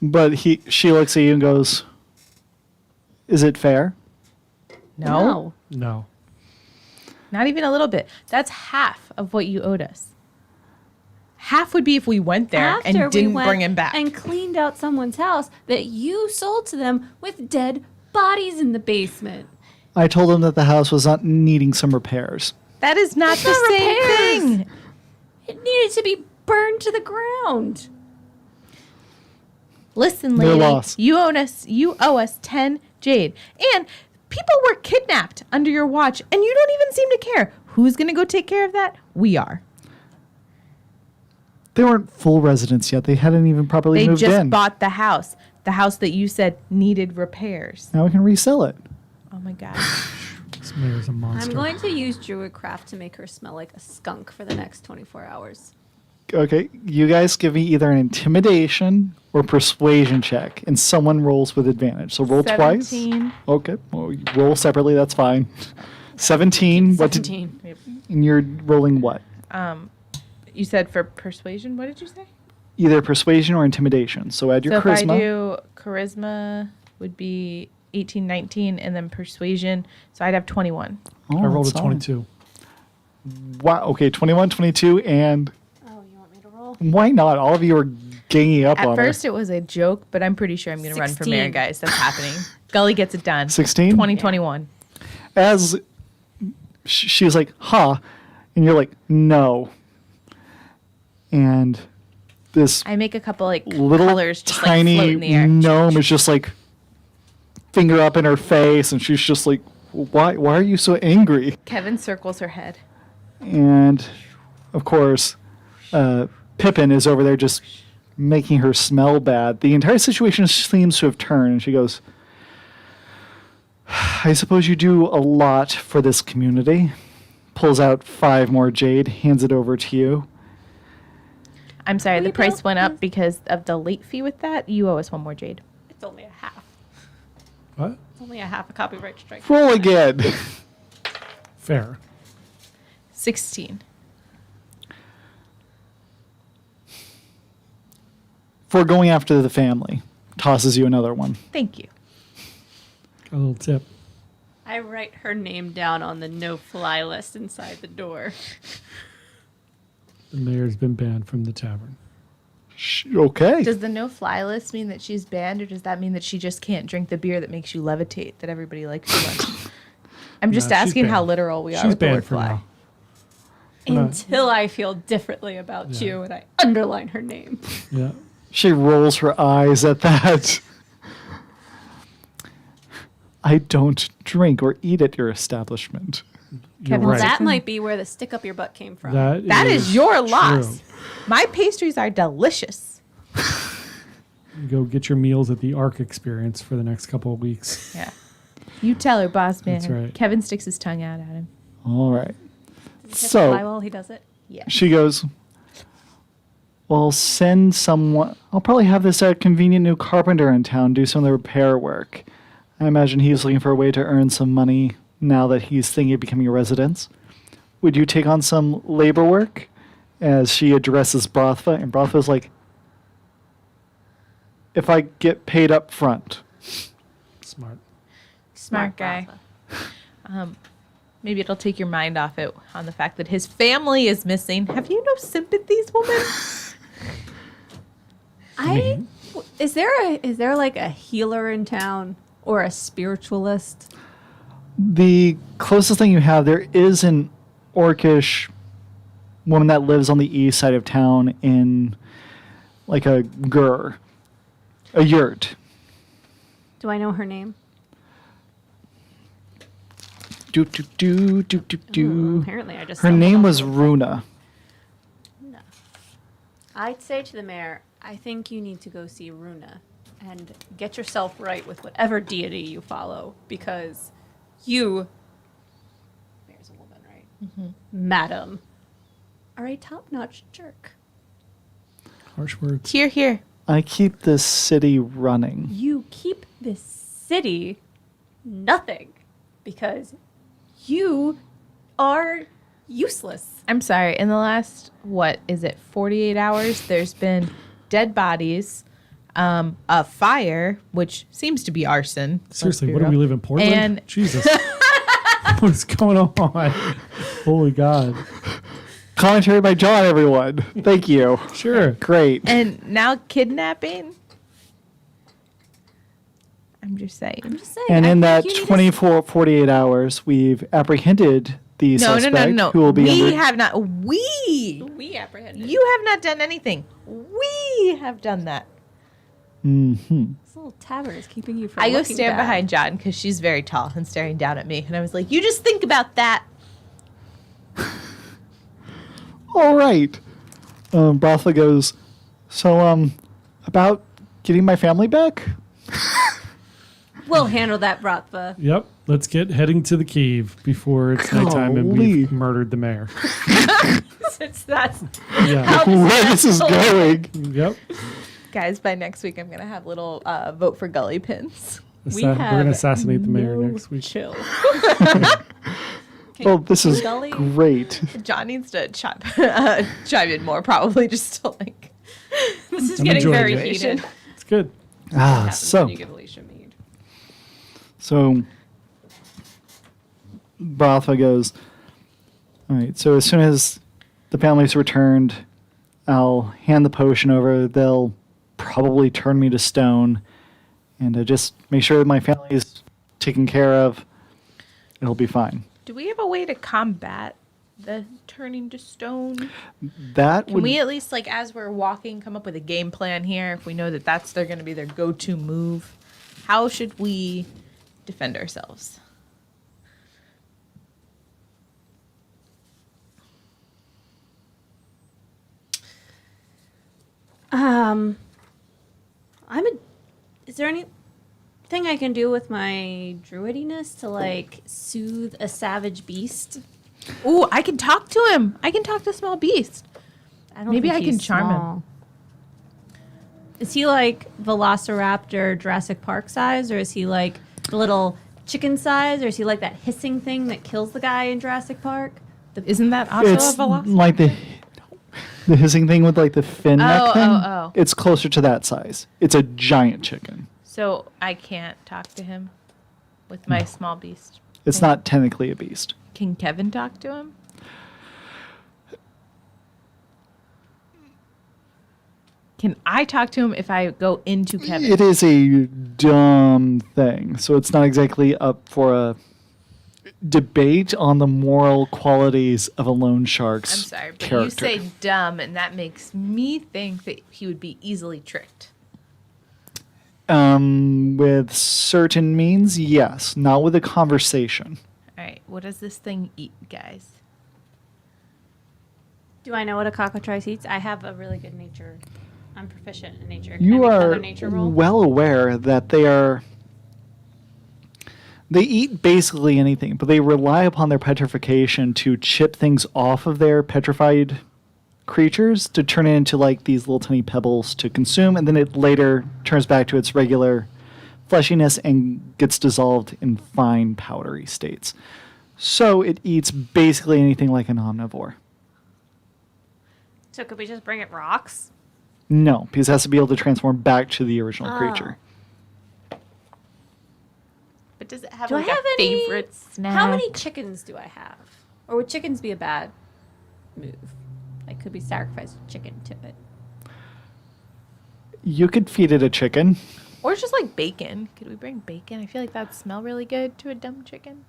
but she looks at you and goes, "Is it fair?" No, No. not even a little bit. That's half of what you owed us. Half would be if we went there After and we didn't went bring him back. and cleaned out someone's house that you sold to them with dead bodies in the basement. I told him that the house was not needing some repairs. That is not the not same repairs. thing. It needed to be burned to the ground. Listen, They're lady, lost. you owe us 10 jade. And people were kidnapped under your watch, and you don't even seem to care. Who's going to go take care of that? We are. They weren't full residents yet. They hadn't even properly They moved just in. bought the house that you said needed repairs. Now we can resell it. Oh my god. This mayor's a monster. I'm going to use Druidcraft to make her smell like a skunk for the next 24 hours. Okay, you guys give me either an intimidation or persuasion check, and someone rolls with advantage. So roll 17. twice. Okay, well, you roll separately. That's fine. 17. What did? 17. And you're rolling what? You said for persuasion, what did you say? Either persuasion or intimidation. So add your So if I charisma. do charisma would be 18, 19, and then persuasion, so I'd have 21. Oh, I rolled a that's solid. 22. Wow. Okay, 21, 22, and Oh, you want me to roll? why not? All of you are ganging up At on first, it was a joke, but I'm pretty sure I'm going to run for mayor, 16. guys. That's happening. Gully gets it done. 16? 2021. As she's like, huh, and you're like, no. And this I make a couple like little colors just like tiny float in the air. gnome is just like finger up in her face, and she's just like, why are you so angry? Kevin circles her head. And of course, Pippin is over there just making her smell bad. The entire situation seems to have turned, and she goes, I suppose you do a lot for this community. Pulls out 5 more jade, hands it over to you. I'm sorry, Will the you price bill, went up please? because of the late fee with that. You owe us 1 more jade. It's only a half. What? It's only a half a copyright strike. Roll again. Fair. 16. For going after the family. Tosses you another one. Thank you. Got a little tip. I write her name down on the no-fly list inside the door. The mayor's been banned from the tavern. Okay. Does the no fly list mean that she's banned, or does that mean that she just can't drink the beer that makes you levitate that everybody likes so much? I'm just No, she's asking how banned. literal we are She's with the word banned for fly. now. not- Until I feel differently about Yeah. you and I underline her name. Yeah. She rolls her eyes at that. I don't drink or eat at your establishment. You're Kevin, right. That might be where the stick up your butt came from. That is your loss. true. My pastries are delicious. You go get your meals at the Arc Experience for the next couple of weeks. Yeah. You tell her, boss man. That's right. Kevin sticks his tongue out at him. All right. Does he So- fly while he does it? Yeah. She goes, well, send someone. I'll probably have this convenient new carpenter in town do some of the repair work. I imagine he's looking for a way to earn some money now that he's thinking of becoming a resident. Would you take on some labor work? As she addresses Brothva, and Brothva's like, if I get paid up front. Smart. Smart guy. Rafa. Maybe it'll take your mind off it on the fact that his family is missing. Have you no sympathies, woman? Is there like a healer in town or a spiritualist? The closest thing you have, there is an orcish woman that lives on the east side of town in like a yurt. Do I know her name? Do do do do do Ooh, do. apparently, I just. Her stumbled name on was her. Runa. No. I'd say to the mayor, I think you need to go see Runa and get yourself right with whatever deity you follow, because you, mayor's a woman, right? Madam, are a top-notch jerk. Harsh words. Here, here. I keep this city running. You keep this city nothing because you are useless. I'm sorry. In the last, 48 hours, there's been dead bodies, a fire, which seems to be arson. let's Seriously, be what do real. we live in Portland? And- Jesus. What's going on? Holy God. Commentary by John, everyone. Thank you. Sure. Great. And now kidnapping? I'm just saying. I'm just saying. And I in think that you need to 48 hours, we've apprehended the No, suspect no. who will be We under... have not. We We apprehended. You have not done anything. We have done that. Mm-hmm. This little tavern is keeping you from I go looking stand bad. behind John because she's very tall and staring down at me. And I was like, you just think about that. All right. Brathla goes, so, about getting my family back? We'll handle that, Bratva. Yep. Let's get heading to the cave before it's nighttime and we've Golly. murdered the mayor. Since that's Yeah. Where this is going? Yep. Guys, by next week, I'm going to have little vote for Gully pins. we We're have going to assassinate the mayor no next week. Chill. Oh, this is Gully? great. John needs to chime in more, probably, just to like. This is I'm getting enjoying very it. heated. It's good. Ah, Happens so... when you give Alicia mead. So Brathva goes, all right, so as soon as the family's returned, I'll hand the potion over. They'll probably turn me to stone. And just make sure that my family is taken care of. It'll be fine. Do we have a way to combat the turning to stone? That Can would we at least, like, as we're walking, come up with a game plan here? If we know that that's they're going to be their go-to move, how should we defend ourselves? Is there anything I can do with my druidiness to like soothe a savage beast? Ooh, I can talk to him. I can talk to Small Beast. I don't Maybe think I can he's charm him. small. Is he like Velociraptor Jurassic Park size, or is he like the little chicken size, or is he like that hissing thing that kills the guy in Jurassic Park? Isn't that also it's a velocity? like the hissing thing with like the fin neck thing. oh. It's closer to that size. It's a giant chicken. So I can't talk to him with my Small Beast. It's thing? not technically a beast. Can Kevin talk to him? Can I talk to him if I go into Kevin? It is a dumb thing, so it's not exactly up for a debate on the moral qualities of a loan shark's I'm sorry, but character. you say dumb, and that makes me think that he would be easily tricked. With certain means, yes. Not with a conversation. All right, what does this thing eat, guys? Do I know what a cockatrice eats? I have a really good nature. I'm proficient in nature. Can I You make another are nature roll? well aware that they eat basically anything, but they rely upon their petrification to chip things off of their petrified creatures to turn it into like these little tiny pebbles to consume, and then it later turns back to its regular fleshiness and gets dissolved in fine powdery states. So it eats basically anything like an omnivore. So could we just bring it rocks? No, because it has to be able to transform back to the original creature. But does it have Do I like have a any? favorite snack? How many chickens do I have? Or would chickens be a bad move? Like, could we sacrifice a chicken to it? You could feed it a chicken. Or just like bacon. Could we bring bacon? I feel like that'd smell really good to a dumb chicken.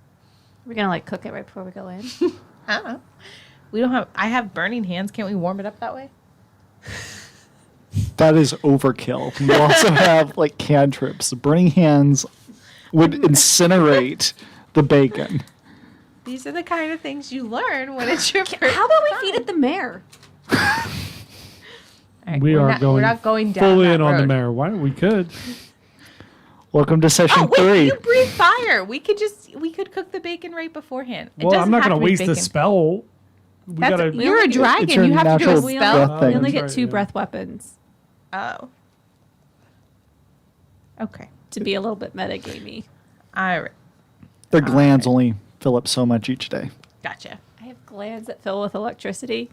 We're gonna like cook it right before we go in. I don't know. We don't have. I have burning hands. Can't we warm it up that way? That is overkill. You also have like cantrips. Burning hands would incinerate the bacon. These are the kind of things you learn when it's your first How about we time. feed it the mayor? All All right, We we're are not, going we're not going down fully that in on the road. mayor. Why? We could. Welcome to session Oh wait, 3. you breathe fire. We could cook the bacon right beforehand. It Well, I'm doesn't not have going to to be waste the bacon. spell. We That's, gotta. you're a only get- It's dragon. your You have to do natural a We spell. breath only, we thing. only That's get right, 2 yeah. breath weapons Oh. Okay. to be a little bit metagamey. All right. Their glands only fill up so much each day. Gotcha. I have glands that fill with electricity.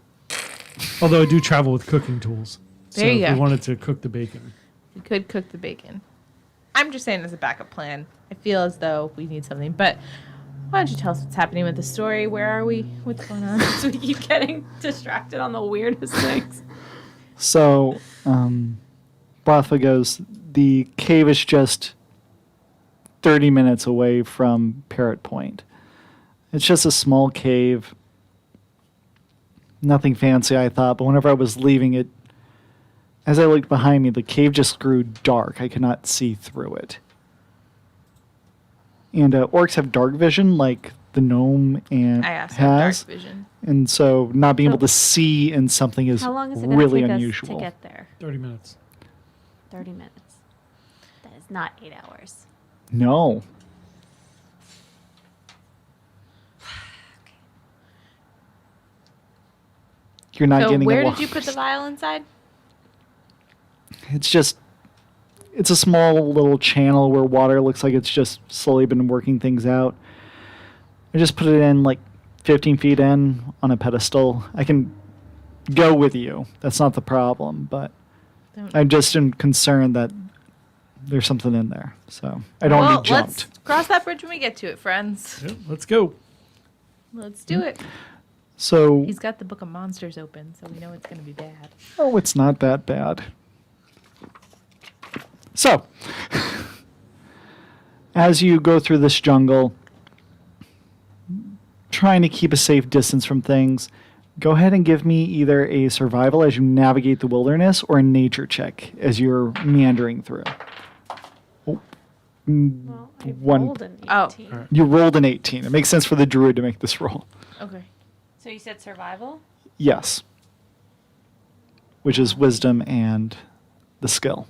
Although I do travel with cooking tools. So There you if go. we wanted to cook the bacon. We could cook the bacon. I'm just saying as a backup plan. I feel as though we need something. But why don't you tell us what's happening with the story? Where are we? What's going on? So we keep getting distracted on the weirdest things. So, Bratha goes, the cave is just 30 minutes away from Parrot Point. It's just a small cave. Nothing fancy, I thought, but whenever I was leaving it, as I looked behind me, the cave just grew dark. I could not see through it. And orcs have dark vision, like the gnome and I also have dark has. vision. And so not being So- able to see in something is How long is it going to really take unusual. us to get there? 30 minutes. 30 minutes. That is not 8 hours. No. You're not So getting where a did you put the vial inside? It's a small little channel where water looks like it's just slowly been working things out. I just put it in like 15 feet in on a pedestal. I can go with you. That's not the problem, but Don't- I'm just concerned that there's something in there. So I don't well, want to be jumped. let's cross that bridge when we get to it, friends. Yep, let's go. Let's do it. So, He's got the Book of Monsters open, so we know it's going to be bad. oh, it's not that bad. So, as you go through this jungle, trying to keep a safe distance from things, go ahead and give me either a survival as you navigate the wilderness or a nature check as you're meandering through. Oh, Well, I One- rolled an 18. Oh. All right. you rolled an 18. It makes sense for the druid to make this roll. Okay. So you said survival? Yes. Which is wisdom and the skill.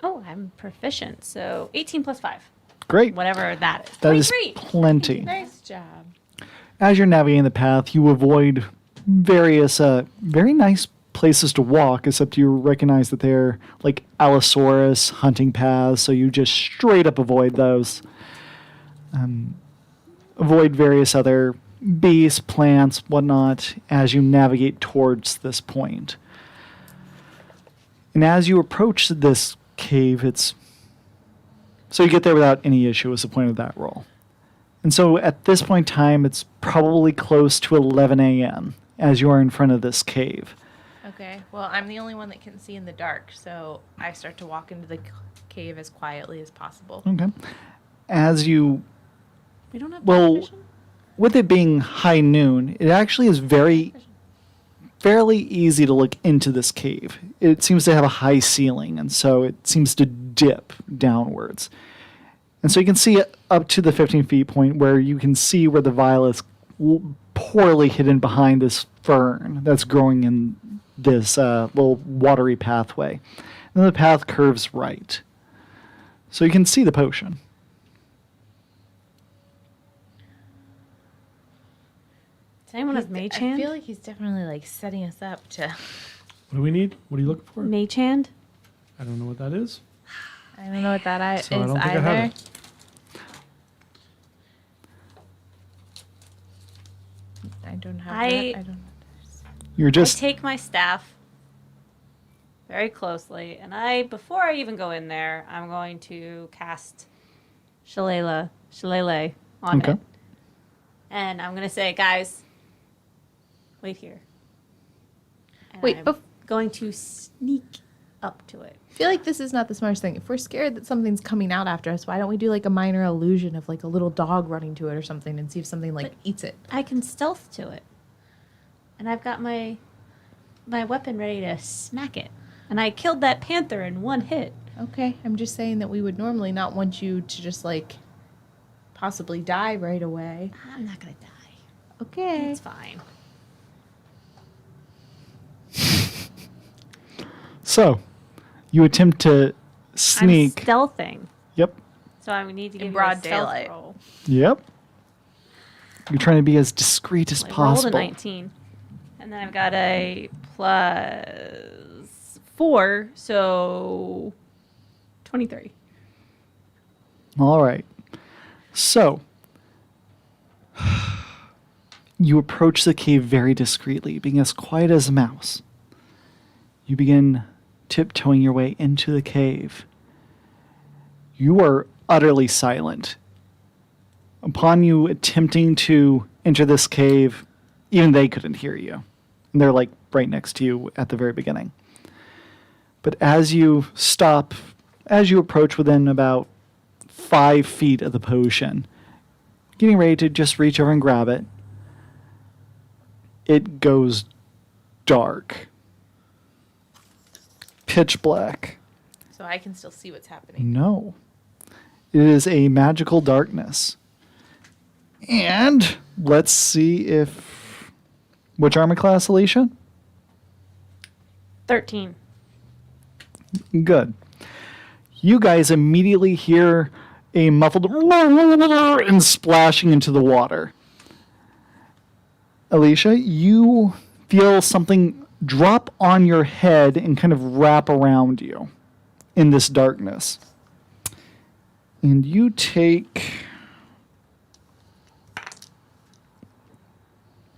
Oh, I'm proficient. So 18 plus 5. Great. Whatever that is. That is 23. plenty. Nice job. As you're navigating the path, you avoid various very nice places to walk, except you recognize that they're like Allosaurus hunting paths, so you just straight up avoid those. Avoid various other beasts, plants, whatnot, as you navigate towards this point. And as you approach this cave, so you get there without any issue is the point of that roll. And so at this point in time, it's probably close to 11 a.m. as you are in front of this cave. Okay. Well, I'm the only one that can see in the dark, so I start to walk into the cave as quietly as possible. Okay. As you, We don't have Well, dark vision? with it being high noon, it actually is fairly easy to look into this cave. It seems to have a high ceiling, and so it seems to dip downwards. And so you can see it up to the 15 feet point where you can see where the vial is poorly hidden behind this fern that's growing in this little watery pathway. And then the path curves right. So you can see the potion. Does anyone have Mage I Hand? feel like he's definitely like setting us up to. What do we need? What are you looking for? Mage Hand? I don't know what that is. I don't know what that So I is don't think I either. have it. I don't have I- that. I don't. You're just I take my staff very closely, and before I even go in there, I'm going to cast Shillelagh on Okay. it. And I'm going to say, guys, wait here. And Wait, I'm bef- going to sneak up to it. I feel like this is not the smartest thing. If we're scared that something's coming out after us, why don't we do like a minor illusion of like a little dog running to it or something and see if something like But- eats it? I can stealth to it. And I've got my weapon ready to smack it. And I killed that panther in one hit. Okay, I'm just saying that we would normally not want you to just like possibly die right away. I'm not going to die. Okay. It's fine. So, you attempt to I'm sneak. stealthing, Yep. so I would need to In give broad you a stealth daylight. roll. Yep. You're trying to be as discreet as I rolled a possible. 19, and then I've got a +4, so 23. All right. So, you approach the cave very discreetly, being as quiet as a mouse. You begin tiptoeing your way into the cave. You are utterly silent. Upon you attempting to enter this cave, even they couldn't hear you. And they're like right next to you at the very beginning. But as you approach within about 5 feet of the potion, getting ready to just reach over and grab it, it goes dark. Pitch black. So I can still see what's happening. No. It is a magical darkness. And let's see if... Which armor class, Alicia? 13. Good. You guys immediately hear a muffled and splashing into the water. Alicia, you feel something drop on your head and kind of wrap around you in this darkness. And you take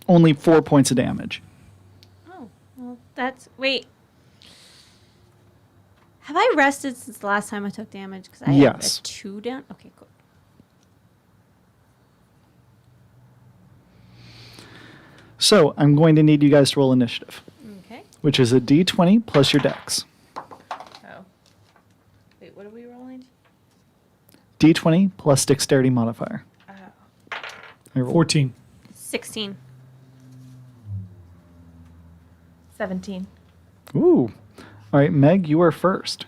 only 4 points of damage. Oh, well, that's... Wait. Have I rested since the last time I took damage? Because I Yes. had a 2 down. Okay, cool. So I'm going to need you guys to roll initiative, Okay. which is a d20 plus your dex. Oh. Wait, what are we rolling? D20 plus dexterity modifier. Oh. I rolled 14. 16. 17. Ooh. All right, Meg, you are first.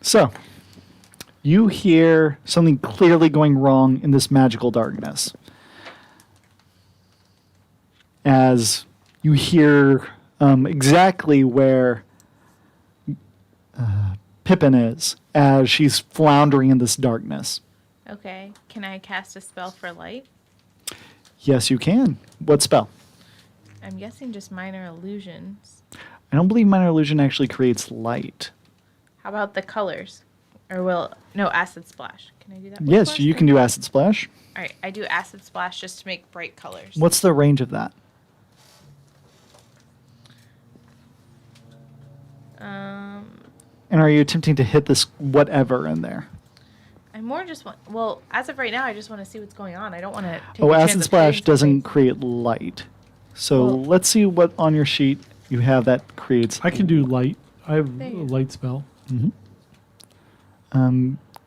So, you hear something clearly going wrong in this magical darkness. As you hear exactly where Pippin is, as she's floundering in this darkness. Okay. Can I cast a spell for light? Yes, you can. What spell? I'm guessing just minor illusions. I don't believe minor illusion actually creates light. How about the colors? No, acid splash. Can I do that? with Yes, plus you three? can do acid splash. All right, I do acid splash just to make bright colors. What's the range of that? And are you attempting to hit this whatever in there? I more just want. Well, as of right now, I just want to see what's going on. I don't want to. Oh, acid splash doesn't create light. So Well- let's see what on your sheet you have that creates. I can do light. I have There a you go. light spell.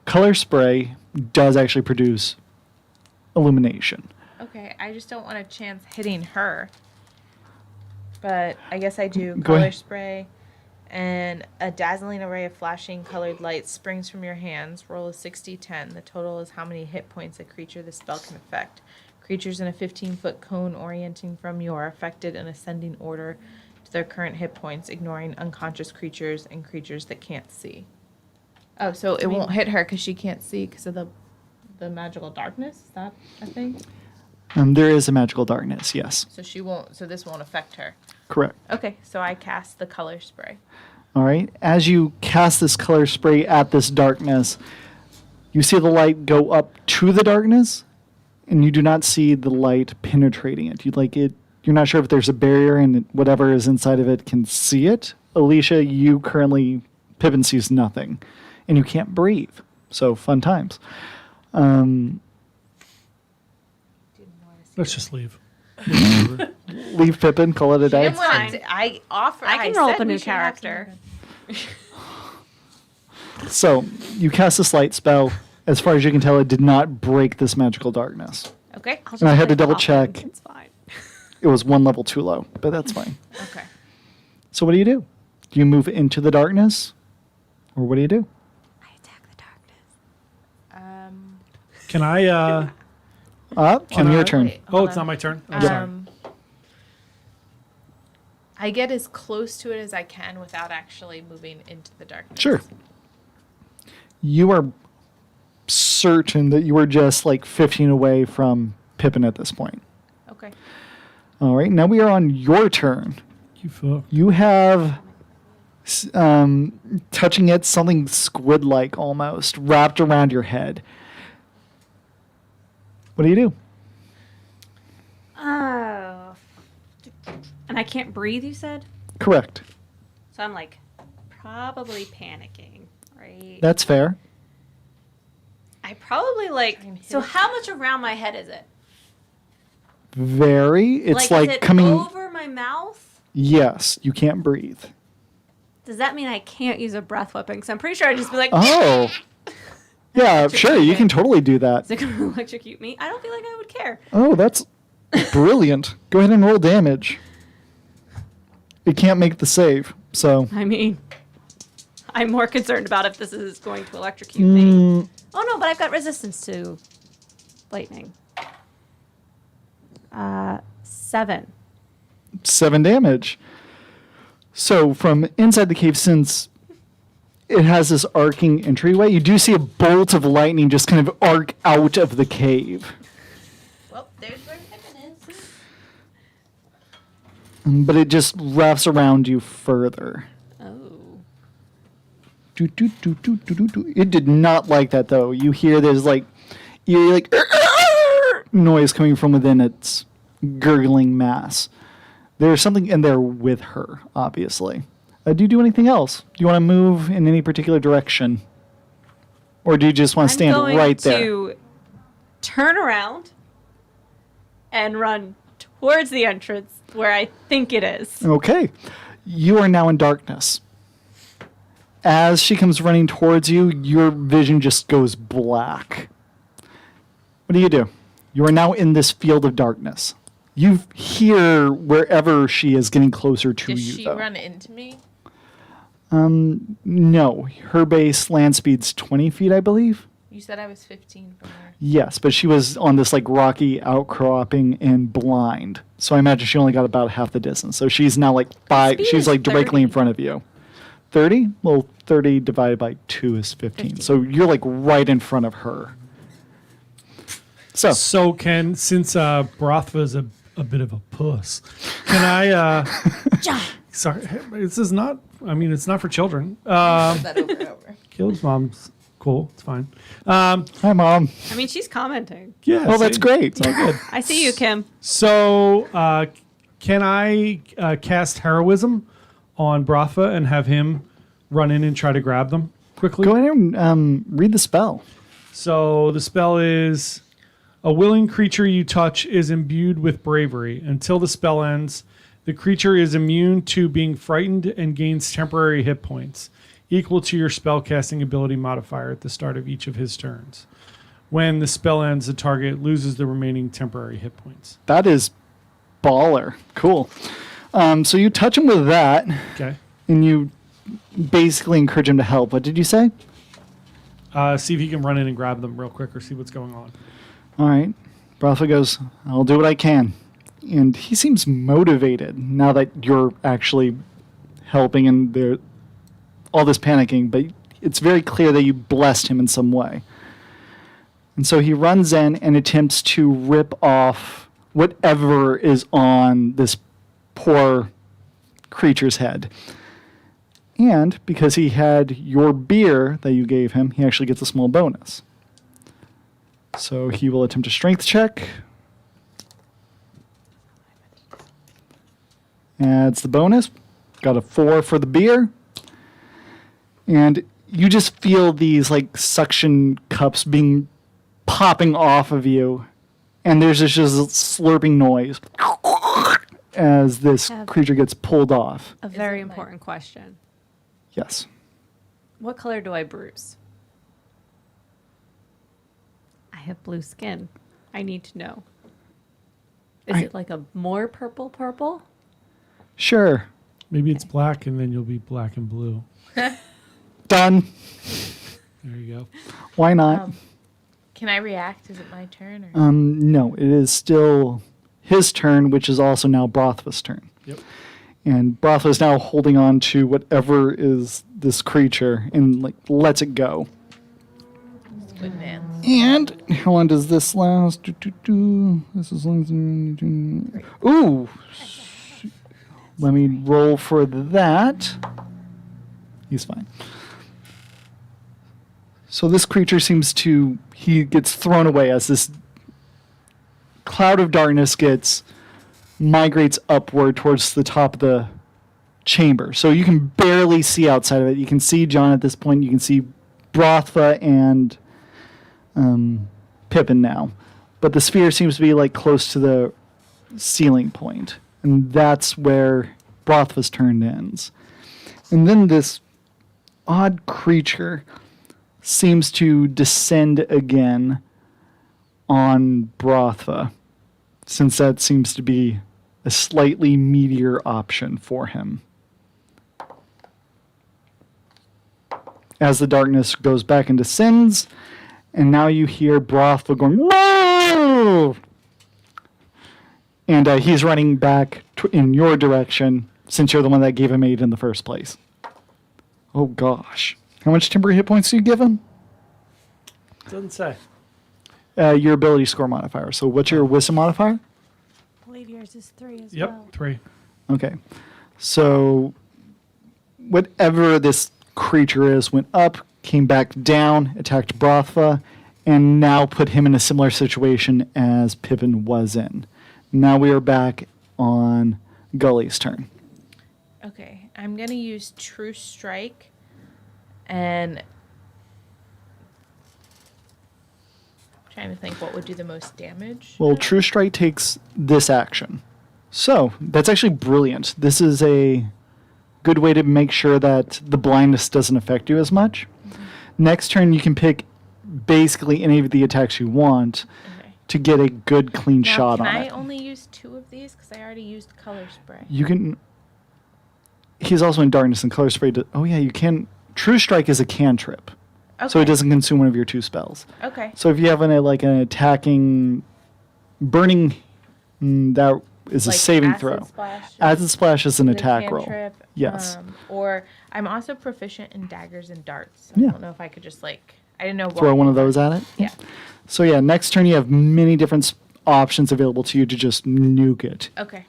Color spray does actually produce illumination. Okay, I just don't want a chance hitting her. But I guess I do Go color ahead. spray, and a dazzling array of flashing colored lights springs from your hands. Roll a 60-10. The total is how many hit points a creature the spell can affect. Creatures in a 15-foot cone orienting from you are affected in ascending order to their current hit points, ignoring unconscious creatures and creatures that can't see. Oh, so it won't hit her because she can't see because of the magical darkness? Is that a thing? There is a magical darkness, yes. So she won't. So this won't affect her. Correct. Okay, so I cast the color spray. All right. As you cast this color spray at this darkness, you see the light go up to the darkness, and you do not see the light penetrating it. You're not sure if there's a barrier and whatever is inside of it can see it. Alicia, Pippin sees nothing, and you can't breathe. So fun times. Let's just leave. Leave Pippin, call it a day. Didn't wanna Fine. d- I offer. I can roll said up a we new should have character. So you cast this light spell. As far as you can tell, it did not break this magical darkness. Okay. I'll And I just had to click double off check. them. It's fine. It was one level too low, but that's fine. Okay. So what do? Do you move into the darkness? Or what do? I attack the darkness. Can I? On your turn. Wait, Oh, hold it's on. not my turn. I'm sorry. I get as close to it as I can without actually moving into the darkness. Sure. You are certain that you are just like 15 away from Pippin at this point. Okay. All right, now we are on your turn. You fuck. You have touching it something squid-like almost wrapped around your head. What do you do? Oh. And I can't breathe, you said? Correct. So I'm like probably panicking, right? That's fair. I probably like. So how much around my head is it? Very. It's like is it coming. over my mouth? Yes, you can't breathe. Does that mean I can't use a breath weapon? Because I'm pretty sure I'd just be like, Oh. Yeah, sure. You can totally do that. is it going to electrocute me? I don't feel like I would care. Oh, that's brilliant. Go ahead and roll damage. It can't make the save, so. I mean, I'm more concerned about if this is going to electrocute me. Oh no, but I've got resistance to lightning. 7. 7 damage. So from inside the cave, since it has this arcing entryway, you do see a bolt of lightning just kind of arc out of the cave. Well, there's where Pippin is. But it just wraps around you further. Oh. Do, do, do, do, do, do, do. It did not like that, though. You hear there's like eerie like noise coming from within its gurgling mass. There's something in there with her, obviously. Do you do anything else? Do you want to move in any particular direction? Or do you just want to stand right there? I'm going to turn around and run towards the entrance where I think it is. Okay. You are now in darkness. As she comes running towards you, your vision just goes black. What do? You are now in this field of darkness. You hear wherever she is getting closer to Does you, she though. run into me? No. Her base land speed's 20 feet, I believe. You said I was 15 from her. Yes, but she was on this like rocky outcropping and blind. So I imagine she only got about half the distance. So she's now like 5, Speed she's is like directly in 30. front of you. 30? Well, 30 divided by 2 is 15. 15. So you're like right in front of her. So, So since Brothva's a bit of a puss, can I? Sorry, this is not. I mean, it's not for children. that over and over. Caleb's mom's cool. It's fine. hi, Mom. I mean, she's commenting. Yeah. Oh, that's see? great. It's all good. I see you, Kim. So, can I cast heroism on Brothva and have him run in and try to grab them quickly? Go ahead and read the spell. So the spell is: a willing creature you touch is imbued with bravery. Until the spell ends, the creature is immune to being frightened and gains temporary hit points, equal to your spellcasting ability modifier at the start of each of his turns. When the spell ends, the target loses the remaining temporary hit points. That is baller. Cool. So you touch him with that, Okay. and you basically encourage him to help. What did you say? See if he can run in and grab them real quick or see what's going on. All right. Brothwa goes, I'll do what I can. And he seems motivated now that you're actually helping and there all this panicking, but it's very clear that you blessed him in some way. And so he runs in and attempts to rip off whatever is on this poor creature's head. And because he had your beer that you gave him, he actually gets a small bonus. So he will attempt a strength check. Adds the bonus. Got a 4 for the beer. And you just feel these like suction cups popping off of you. And there's just slurping noise as this Have- creature gets pulled off. A very it my- important question. Yes. What color do I bruise? I have blue skin. I need to know. Is it like a more purple? Sure. Maybe it's black and then you'll be black and blue. Done. There you go. Why not? Can I react? Is it my turn? Or? No, it is still his turn, which is also now Brothva's turn. Yep. And Brothva is now holding on to whatever is this creature and like lets it go. Good man. And how long does this last? This is long as. Ooh! Let me roll for that. He's fine. So this creature seems to. He gets thrown away as this cloud of darkness migrates upward towards the top of the chamber. So you can barely see outside of it. You can see John at this point. You can see Brothva and Pippin now. But the sphere seems to be like close to the ceiling point. And that's where Brothva's turn ends. And then this odd creature seems to descend again on Brothva, since that seems to be a slightly meatier option for him. As the darkness goes back and descends, and now you hear Brothva going, "No!" And he's running back in your direction, since you're the one that gave him aid in the first place. Oh gosh. How much temporary hit points do you give him? Doesn't say. Your ability score modifier. So what's your wisdom modifier? I believe yours is 3 as Yep, well. 3. Okay. So whatever this creature is went up, came back down, attacked Brothva, and now put him in a similar situation as Pippin was in. Now we are back on Gully's turn. Okay, I'm gonna use True Strike, and trying to think what would do the most damage. Well, True Strike takes this action. So that's actually brilliant. This is a good way to make sure that the blindness doesn't affect you as much. Mm-hmm. Next turn, you can pick basically any of the attacks you want Okay. to get a good, clean Now, shot can on I it. only use 2 of these? Because I already used Color Spray. You can. He's also in darkness and color spray. Oh yeah, you can. True Strike is a cantrip, Okay. so it doesn't consume one of your 2 spells. Okay. So if you have an attacking, burning, that is a Like saving Acid throw. Splash Acid Splash is an the attack roll. cantrip, Yes. Or I'm also proficient in daggers and darts. So Yeah. I don't know if I could just I didn't know. Throw what one of those at it. Yeah. So yeah, next turn you have many different options available to you to just nuke it. Okay.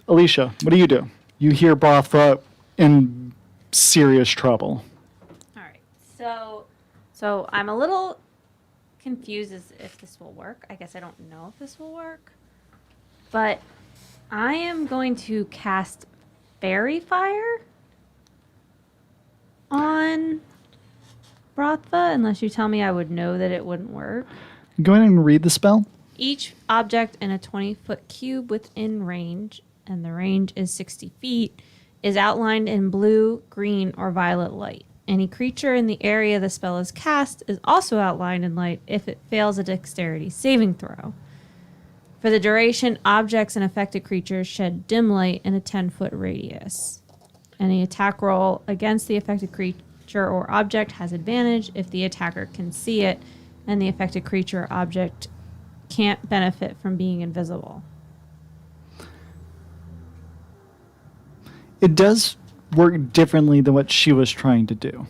Alicia, what do? You hear Brothva in serious trouble. All right. So I'm a little confused as if this will work. I guess I don't know if this will work. But I am going to cast Fairy Fire on Brothva, unless you tell me I would know that it wouldn't work. Go ahead and read the spell. Each object in a 20-foot cube within range, and the range is 60 feet, is outlined in blue, green, or violet light. Any creature in the area the spell is cast is also outlined in light if it fails a dexterity saving throw. For the duration, objects and affected creatures shed dim light in a 10-foot radius. Any attack roll against the affected creature or object has advantage if the attacker can see it, and the affected creature or object can't benefit from being invisible. It does work differently than what she was trying to do.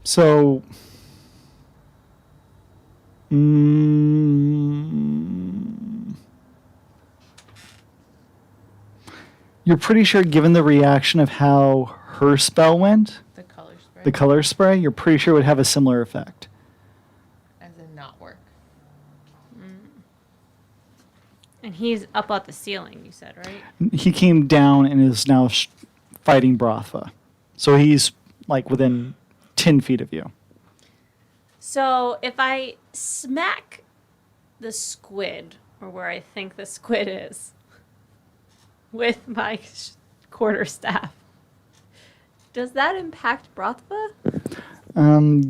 So, you're pretty sure, given the reaction of how her spell went, The Color Spray. the color spray, you're pretty sure it would have a similar effect. As in not work. And he's up at the ceiling, you said, right? He came down and is now fighting Brothva. So he's like within 10 feet of you. So if I smack the squid, or where I think the squid is, with my quarterstaff, does that impact Brothva?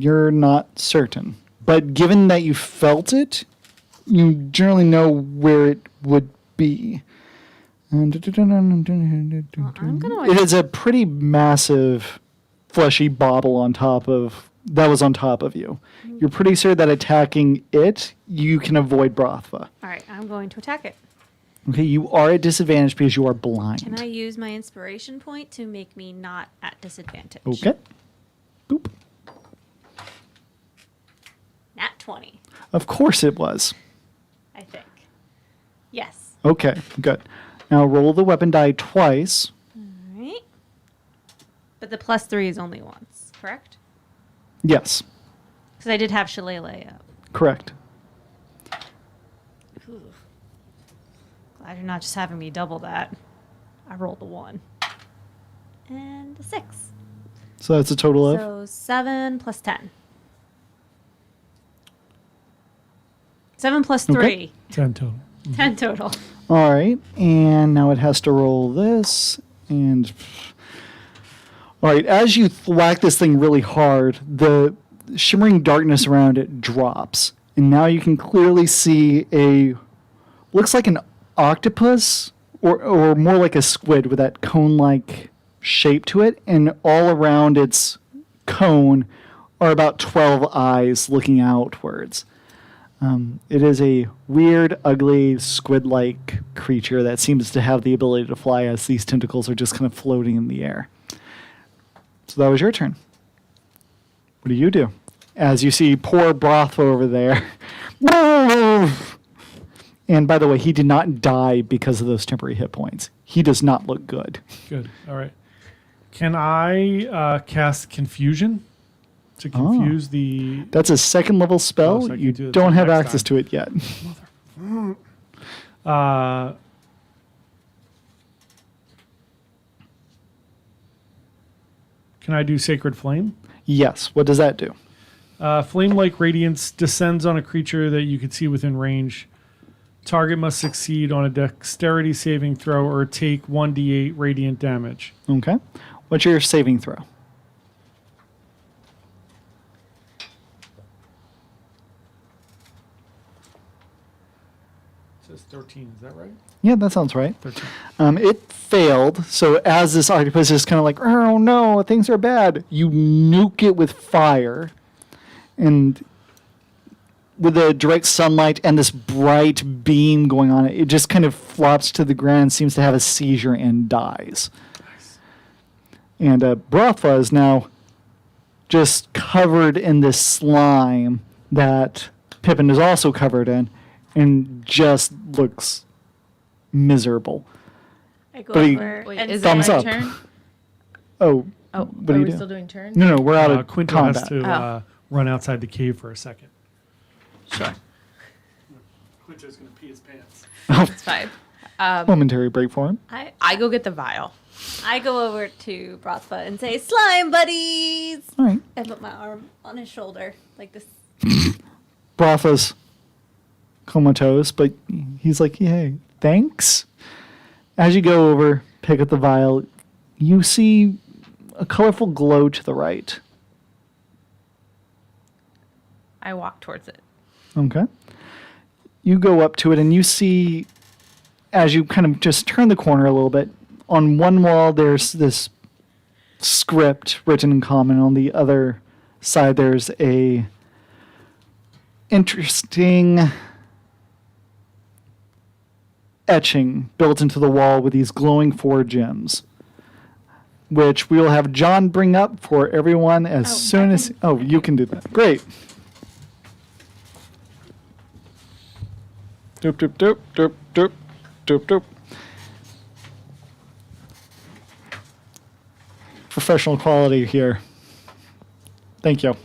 You're not certain. But given that you felt it, you generally know where it would be. I'm gonna It is a pretty massive, fleshy bauble on top of that was on top of you. You're pretty sure that attacking it, you can avoid Brothva. All right, I'm going to attack it. Okay, you are at disadvantage because you are blind. Can I use my inspiration point to make me not at disadvantage? Okay. Boop. Nat 20, Of course it was. I think. Yes. Okay, good. Now roll the weapon die twice. All right. But the +3 is only once, correct? Yes, Because I did have Shillelagh up. correct. Ooh. Glad you're not just having me double that. I rolled a 1. And a 6. So that's a total of? So 7 plus 10. 7 plus 3. Okay. 10 total. 10 total. All right, and now it has to roll this, and... All right, as you whack this thing really hard, the shimmering darkness around it drops, and now you can clearly see looks like an octopus, or more like a squid with that cone-like shape to it, and all around its cone are about 12 eyes looking outwards. It is a weird, ugly, squid-like creature that seems to have the ability to fly as these tentacles are just kind of floating in the air. So that was your turn. What do you do? As you see poor Broth over there. And by the way, he did not die because of those temporary hit points. He does not look good. Good. All right. Can I cast Confusion to confuse the... That's a second level spell. Oh, so I can you do it don't have next access time. to it yet. Can I do Sacred Flame? Yes. What does that do? Flame-like radiance descends on a creature that you can see within range. Target must succeed on a dexterity saving throw or take 1d8 radiant damage. Okay. What's your saving throw? It says 13, is that right? Yeah, that sounds right. 13. It failed. So as this octopus is kind of like, oh no, things are bad, you nuke it with fire. And with the direct sunlight and this bright beam going on, it just kind of flops to the ground, seems to have a seizure, and dies. Nice. And Brothva is now just covered in this slime that Pippin is also covered in, and just looks miserable. I go But he- over Wait, and is Thumbs it my up. turn? Oh, Oh, what do are you we do? still doing turn? No, we're out of Quinto combat. has to run outside the cave for a second. Sure. Quinto's going to pee his pants. That's fine. Momentary break for him. I go get the vial. I go over to Brothva and say, "Slime buddies!" All right. and put my arm on his shoulder like this. Brothva's comatose, but he's like, hey, thanks. As you go over, pick up the vial, you see a colorful glow to the right. I walk towards it. Okay. You go up to it and you see, as you kind of just turn the corner a little bit, on one wall there's this script written in common. On the other side there's a interesting etching built into the wall with these glowing 4 gems, which we will have John bring up for everyone as soon as... Oh, you can do that. Great. Doop, doop, doop, doop, doop, doop, doop. Professional quality here. Thank you.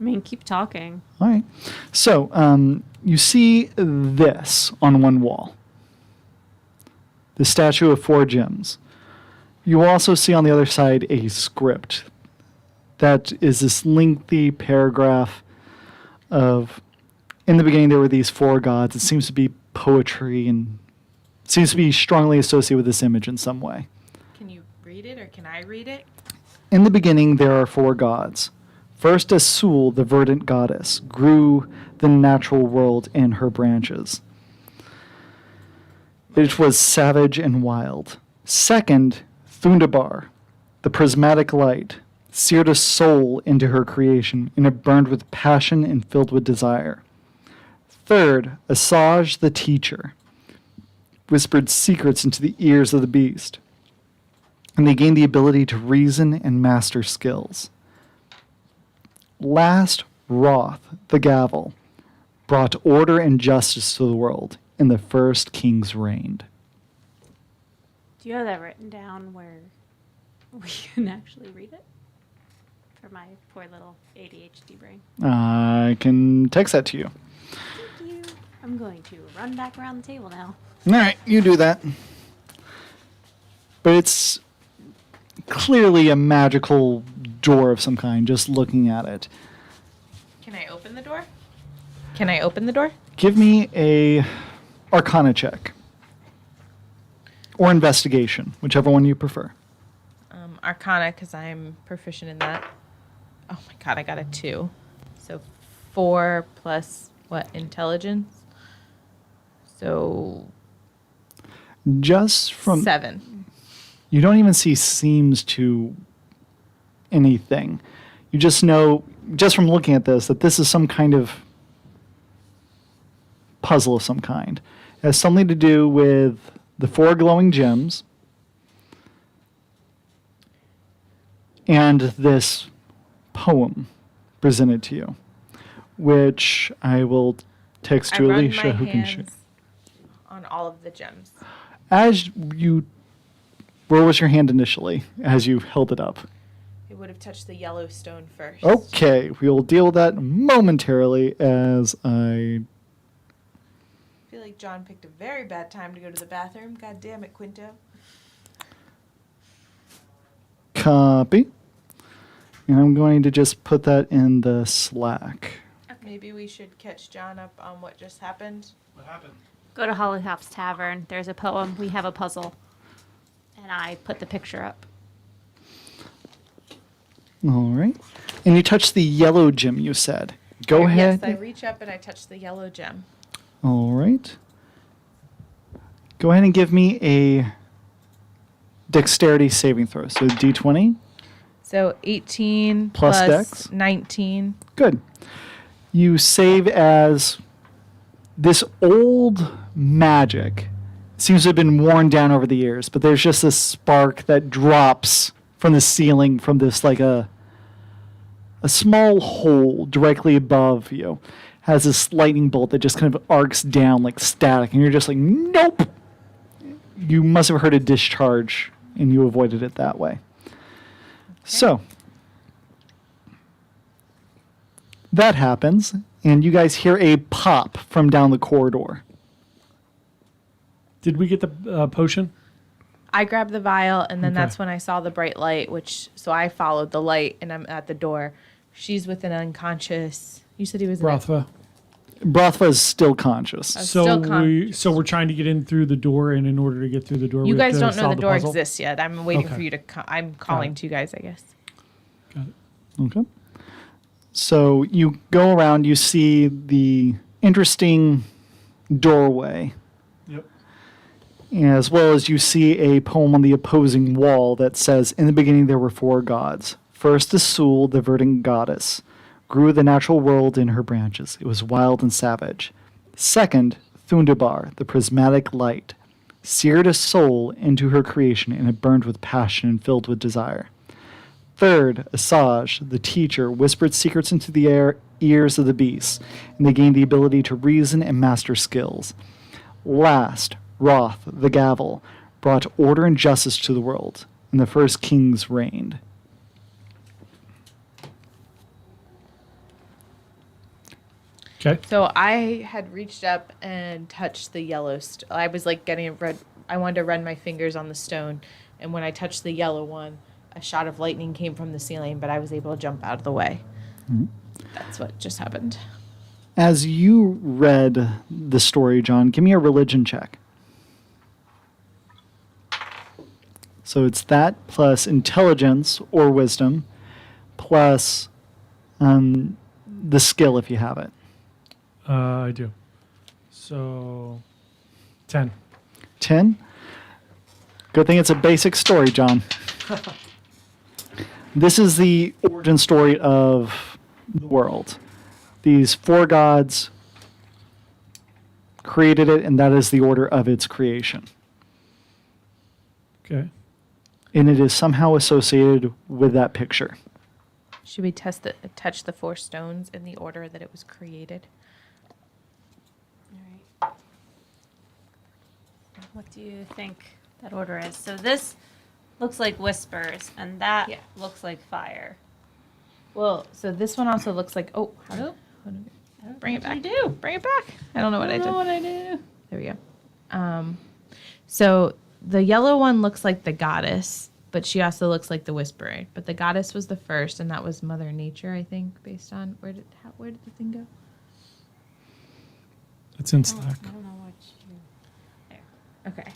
I mean, keep talking. All right. So you see this on one wall. The statue of 4 gems. You also see on the other side a script that is this lengthy paragraph of, in the beginning there were these 4 gods. It seems to be poetry and seems to be strongly associated with this image in some way. Can you read it or can I read it? In the beginning there are 4 gods. First as Sul, the verdant goddess, grew the natural world in her branches. It was savage and wild. Second, Thunderbar, the prismatic light, seared a soul into her creation, and it burned with passion and filled with desire. Third, Asajj the teacher, whispered secrets into the ears of the beast, and they gained the ability to reason and master skills. Last, Roth, the gavel, brought order and justice to the world, and the first kings reigned. Do you have that written down where we can actually read it? For my poor little ADHD brain. I can text that to you. Thank you. I'm going to run back around the table now. All right, you do that. But it's clearly a magical door of some kind, just looking at it. Can I open the door? Can I open the door? Give me a Arcana check. Or investigation, whichever one you prefer. Arcana, because I'm proficient in that. Oh my god, I got a 2. So 4 plus what? Intelligence? So Just from 7. you don't even see seams to anything. You just know, just from looking at this, that this is some kind of puzzle of some kind. It has something to do with the 4 glowing gems and this poem presented to you, which I will text I to run Alicia, my who can share. hands on all of the gems. As you, where was your hand initially as you held it up? It would have touched the yellow stone first. Okay, we will deal with that momentarily as I. I feel like John picked a very bad time to go to the bathroom. God damn it, Quinto. Copy. And I'm going to just put that in the Slack. Maybe we should catch John up on what just happened. What happened? Go to Hollyhoff's Tavern. There's a poem. We have a puzzle. And I put the picture up. All right. And you touch the yellow gem, you said. Go ahead. Yes, I reach up and I touch the yellow gem. All right. Go ahead and give me a dexterity saving throw. So D20. So 18 Plus plus dex? 19. Good. You save as this old magic seems to have been worn down over the years, but there's just this spark that drops from the ceiling from this like a small hole directly above you. Has this lightning bolt that just kind of arcs down like static, and you're just like, nope. You must have heard a discharge, and you avoided it that way. So that happens, and you guys hear a pop from down the corridor. Did we get the potion? I grabbed the vial, and then Okay. that's when I saw the bright light, so I followed the light, and I'm at the door. She's with an unconscious. You said he was Brothva. Brothva is still conscious. Oh. So Still we conscious. so we're trying to get in through the door, and in order to get through the door, You we have guys to don't know solve the door puzzle? exists yet. I'm waiting Okay. for you to. I'm calling it. to you guys, I guess. Got it. Okay. So you go around, you see the interesting doorway, Yep. as well as you see a poem on the opposing wall that says, "In the beginning there were 4 gods. First, Asul, the verdant goddess, grew the natural world in her branches. It was wild and savage. Second, Thunderbar, the prismatic light, seared a soul into her creation, and it burned with passion and filled with desire. Third, Asajj, the teacher, whispered secrets into the ears of the beasts, and they gained the ability to reason and master skills. Last, Roth, the gavel, brought order and justice to the world, and the first kings reigned." Okay. So I had reached up and touched the yellow. I was like getting it red. I wanted to run my fingers on the stone, and when I touched the yellow one, a shot of lightning came from the ceiling, but I was able to jump out of the way. That's what just happened. As you read the story, John, give me a religion check. So it's that plus intelligence or wisdom plus the skill if you have it. I do. So 10. 10. Good thing it's a basic story, John. This is the origin story of the world. These 4 gods created it, and that is the order of its creation. Okay. And it is somehow associated with that picture. Should we touch the 4 stones in the order that it was created? All right. What do you think that order is? So this looks like whispers, and that Yeah. looks like fire. Well, so this one also looks like. Oh, bring it back. Bring it back. I don't know what I did. what I do. There we go. So the yellow one looks like the goddess, but she also looks like the whisperer. But the goddess was the first, and that was Mother Nature, I think, based on where did the thing go? It's in I Slack. don't know what you. There. Okay.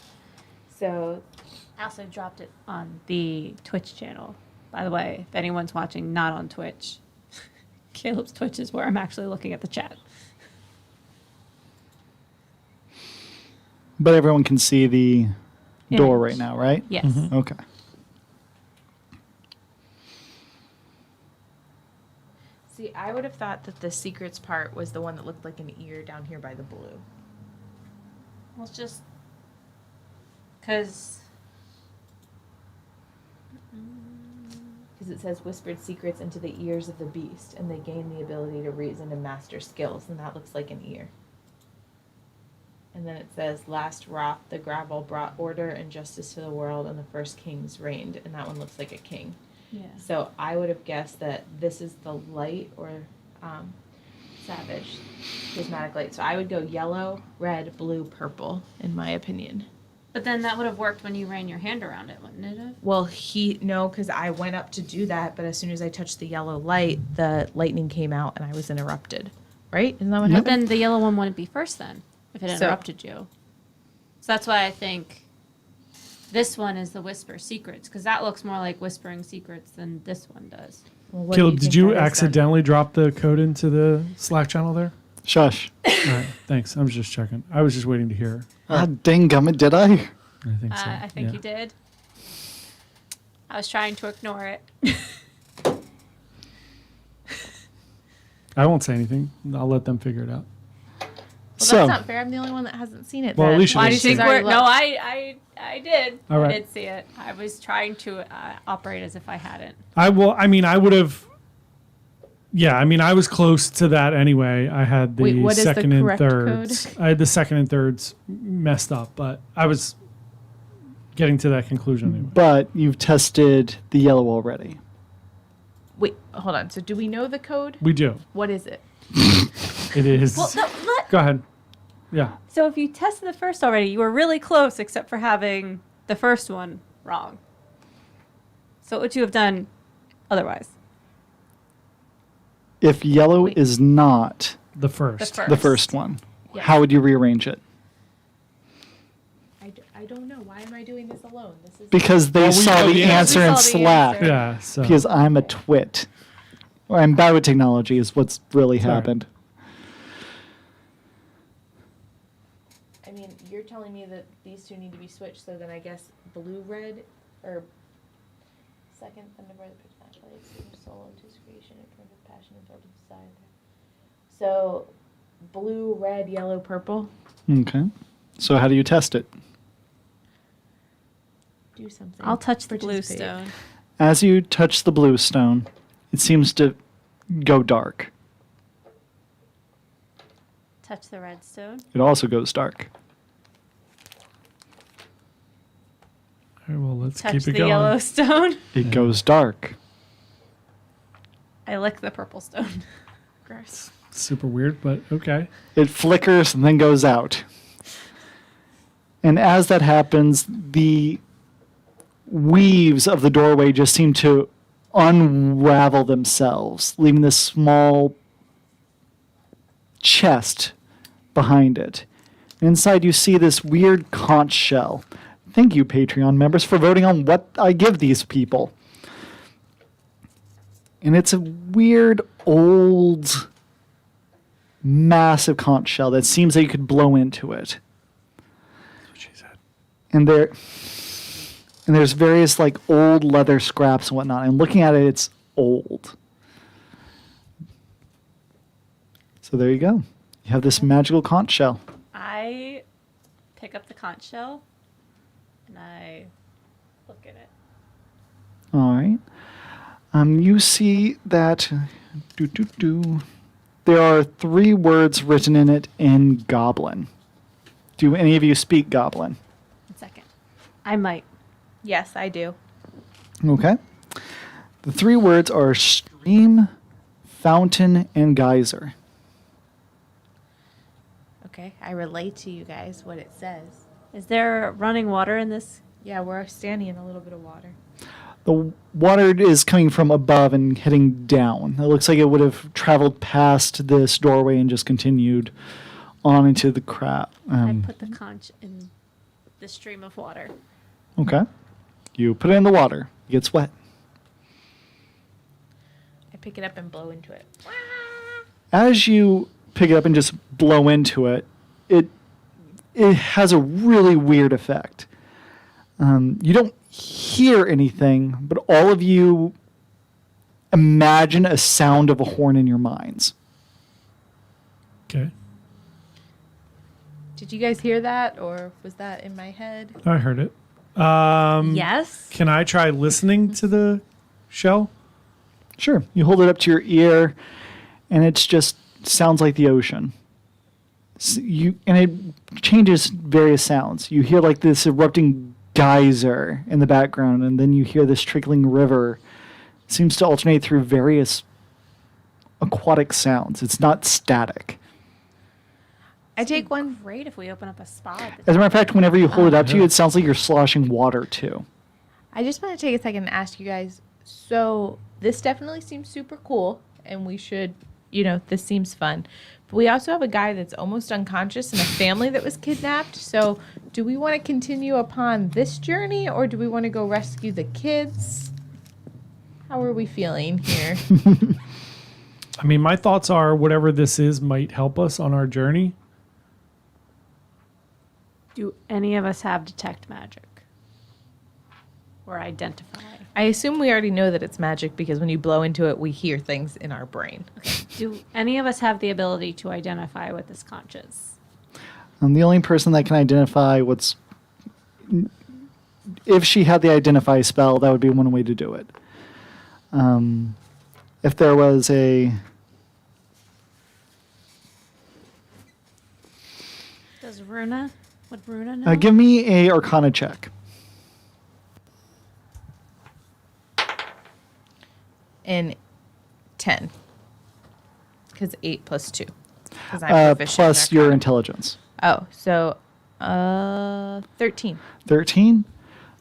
So I also dropped it on the Twitch channel. By the way, if anyone's watching not on Twitch, Caleb's Twitch is where I'm actually looking at the chat. But everyone can see the door Image. right now, right? Yes. Okay. see, I would have thought that the secrets part was the one that looked like an ear down here by the blue. Well, it's just because Because it says whispered secrets into the ears of the beast, and they gain the ability to reason and master skills, and that looks like an ear. And then it says, last Wrath, the gravel brought order and justice to the world, and the first kings reigned, and that one looks like a king. yeah. So I would have guessed that this is the light or savage, prismatic light. So I would go yellow, red, blue, purple, in my opinion. But then that would have worked when you ran your hand around it, wouldn't it have? Well, no, because I went up to do that, but as soon as I touched the yellow light, the lightning came out and I was interrupted. Right? Isn't that what But happened? then the yellow one wouldn't be first then, if it So- interrupted you. So that's why I think this one is the whisper secrets, because that looks more like whispering secrets than this one does. Well, what do Caleb, you did think you that is then? accidentally drop the code into the Slack channel there? Shush. All right, thanks. I was just checking. I was just waiting to hear. Ah, dang gummit, did I? I think so. I think yeah. you did. I was trying to ignore it. I won't say anything. I'll let them figure it out. Well, So- that's not fair. I'm the only one that hasn't seen it. Well, then. at least you Why do didn't you see think it. we're? Sorry, No, look. I did. All right. I did see it. I was trying to operate as if I hadn't. I would have. Yeah, I mean, I was close to that anyway. I had the Wait, what is the second and correct thirds. I had the second and thirds messed up, but I was getting to that conclusion anyway. But you've tested the yellow already. Wait, hold on. So do we know the code? We do. What is it? It is. Well, no, Go ahead. Yeah. so if you tested the first already, you were really close, except for having the first one wrong. So what would you have done otherwise? If yellow Wait. is not The first. the first one, Yeah. how would you rearrange it? I don't know. Why am I doing this alone? This is Because they Well, we saw know the the answer answer. in We saw the Slack. answer. Yeah. So. Because I'm a twit. Or I'm bad with technology is what's really Sorry. happened. I mean, you're telling me that these two need to be switched, so then I guess blue, red, or second Thunderbird that puts that light, your soul into his creation and turned with passion and filled with desire. So, blue, red, yellow, purple. Okay. So how do you test it? Do something. I'll touch the blue Participate. stone. As you touch the blue stone, it seems to go dark. Touch the red stone. It also goes dark. All right, well, let's Touch keep the it going. yellow stone. It goes dark. I lick the purple stone. Gross. Super weird, but okay. It flickers and then goes out. And as that happens, the weaves of the doorway just seem to unravel themselves, leaving this small chest behind it. Inside, you see this weird conch shell. Thank you, Patreon members, for voting on what I give these people. And it's a weird, old, massive conch shell that seems like you could blow into it. She said. and there's various like old leather scraps and whatnot. And looking at it, it's old. So there you go. You have this magical conch shell. I pick up the conch shell and I look at it. All right. You see that there are 3 words written in it in Goblin. Do any of you speak Goblin? 1 second. I might. Yes, I do. Okay. The 3 words are stream, fountain, and geyser. Okay, I relate to you guys what it says. Is there running water in this? Yeah, we're standing in a little bit of water. The water is coming from above and heading down. It looks like it would have traveled past this doorway and just continued on into the crap. I put the conch in the stream of water. Okay. You put it in the water. It gets wet. I pick it up and blow into it. As you pick it up and just blow into it, it has a really weird effect. You don't hear anything, but all of you imagine a sound of a horn in your minds. Okay. Did you guys hear that, or was that in my head? I heard it. Yes. Can I try listening to the shell? Sure. You hold it up to your ear, and it just sounds like the ocean. And it changes various sounds. You hear like this erupting geyser in the background, and then you hear this trickling river. It seems to alternate through various aquatic sounds. It's not static. I take one. Great if we open up a spa. As a matter of fact, whenever you hold it up to you, it sounds like you're sloshing water too. I just want to take a second and ask you guys. So this definitely seems super cool, and we should, this seems fun. But we also have a guy that's almost unconscious and a family that was kidnapped. So do we want to continue upon this journey, or do we want to go rescue the kids? How are we feeling here? I mean, my thoughts are whatever this is might help us on our journey. Do any of us have detect magic? Or identify? I assume we already know that it's magic because when you blow into it, we hear things in our brain. Do any of us have the ability to identify what this conch is? The only person that can identify if she had the identify spell, that would be one way to do it. If there was Does Runa? Would Runa know? give me a Arcana check. And 10. Because 8 plus 2. Because I'm proficient in Plus your Arcana. intelligence. Oh, so 13. 13.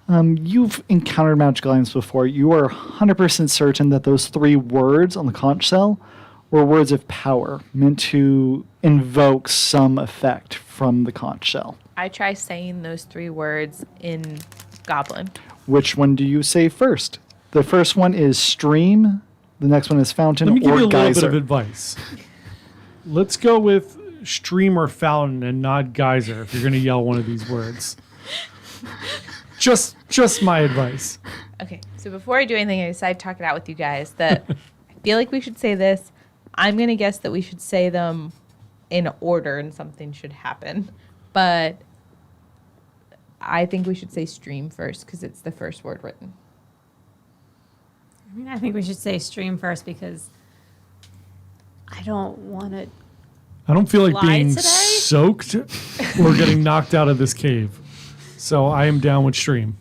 You've encountered magical items before. You are 100% certain that those 3 words on the conch shell were words of power meant to invoke some effect from the conch shell. I try saying those 3 words in Goblin. Which one do you say first? The first one is stream. The next one is fountain Let me give or you a little geyser. bit of advice. Let's go with stream or fountain and not geyser if you're going to yell one of these words. Just my advice. Okay, so before I do anything, I decide to talk it out with you guys that I feel like we should say this. I'm going to guess that we should say them in order and something should happen. But I think we should say stream first because it's the first word written. I mean, I think we should say stream first because I don't want to. I don't feel like Fly being today? soaked or getting knocked out of this cave. So I am down with stream.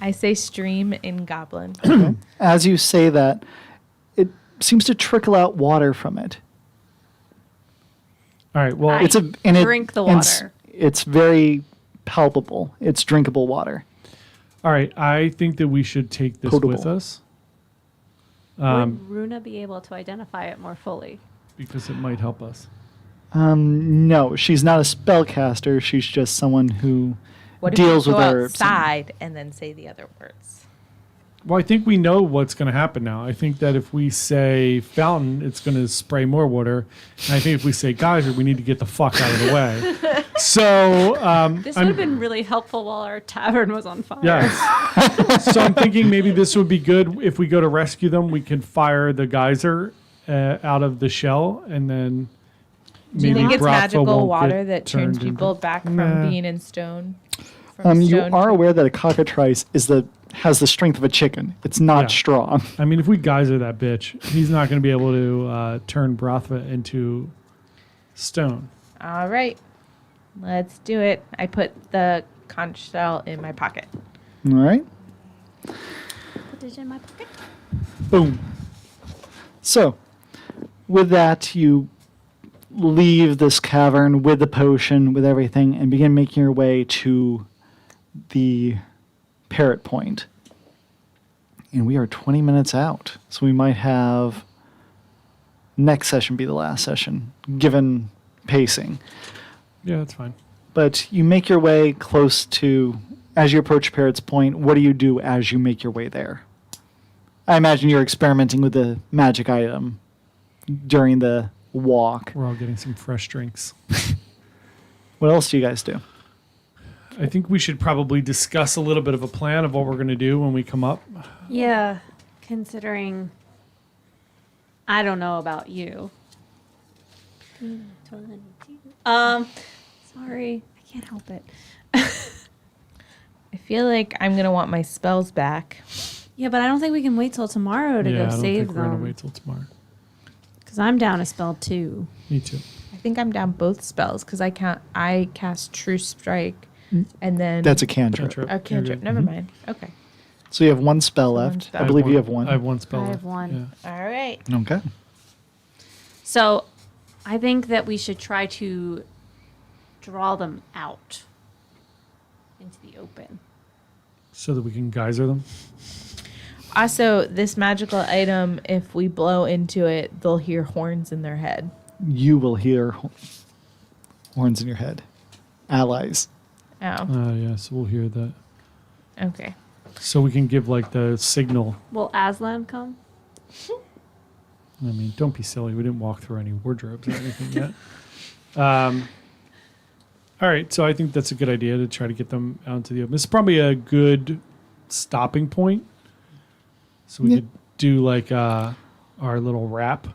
I say stream in Goblin. As you say that, it seems to trickle out water from it. All right. Well, I drink the water. It's very palpable. It's drinkable water. all right. I think that we should take this Potable. with us Would Runa be able to identify it more fully? because it might help us. No, she's not a spellcaster. She's just someone who What if deals we with go herbs. outside and then say the other words? Well, I think we know what's going to happen now. I think that if we say fountain, it's going to spray more water. And I think if we say geyser, we need to get the fuck out of the way. So, This would have been really helpful while our tavern was on fire. yes. So I'm thinking maybe this would be good if we go to rescue them. We can fire the geyser out of the shell, and then Do you think it's Brathva magical won't water get that turns turned people into- back from Nah. being in stone? You stone are to- aware that a cockatrice has the strength of a chicken. It's not Yeah. strong. I mean, if we geyser that bitch, he's not going to be able to turn Brathva into stone. All right, let's do it. I put the conch shell in my pocket. All right. Put it in my pocket. Boom. So, with that, you leave this cavern with the potion, with everything, and begin making your way to the parrot point. And we are 20 minutes out, so we might have next session be the last session, given pacing. Yeah, that's fine. But you make your way close to, as you approach Parrot's Point, what do you do as you make your way there? I imagine you're experimenting with the magic item during the walk. We're all getting some fresh drinks. What else do you guys do? I think we should probably discuss a little bit of a plan of what we're going to do when we come up. Yeah, considering I don't know about you. Sorry, I can't help it. I feel like I'm gonna want my spells back. Yeah, but I don't think we can wait till tomorrow to yeah, I go don't save think we're going to them. wait till tomorrow. Because I'm down a spell too. Me too. I think I'm down both spells because I cast True Strike, and then That's a cantrip. Cantrip. a You're cantrip. good. Never Mhm. mind. Okay. So you have one spell So one left. spell. I believe you have one. I have one spell I have left. one. Yeah. All right. Okay. So I think that we should try to draw them out into the open. So that we can geyser them. Also, this magical item, if we blow into it, they'll hear horns in their head. You will hear horns in your head. Allies. Oh, Yeah, so we'll hear that. okay. So we can give like the signal. Will Aslan come? I mean, don't be silly. We didn't walk through any wardrobes or anything yet. All right, so I think that's a good idea to try to get them out into the open. This is probably a good stopping point. So we Yeah. could do like our little wrap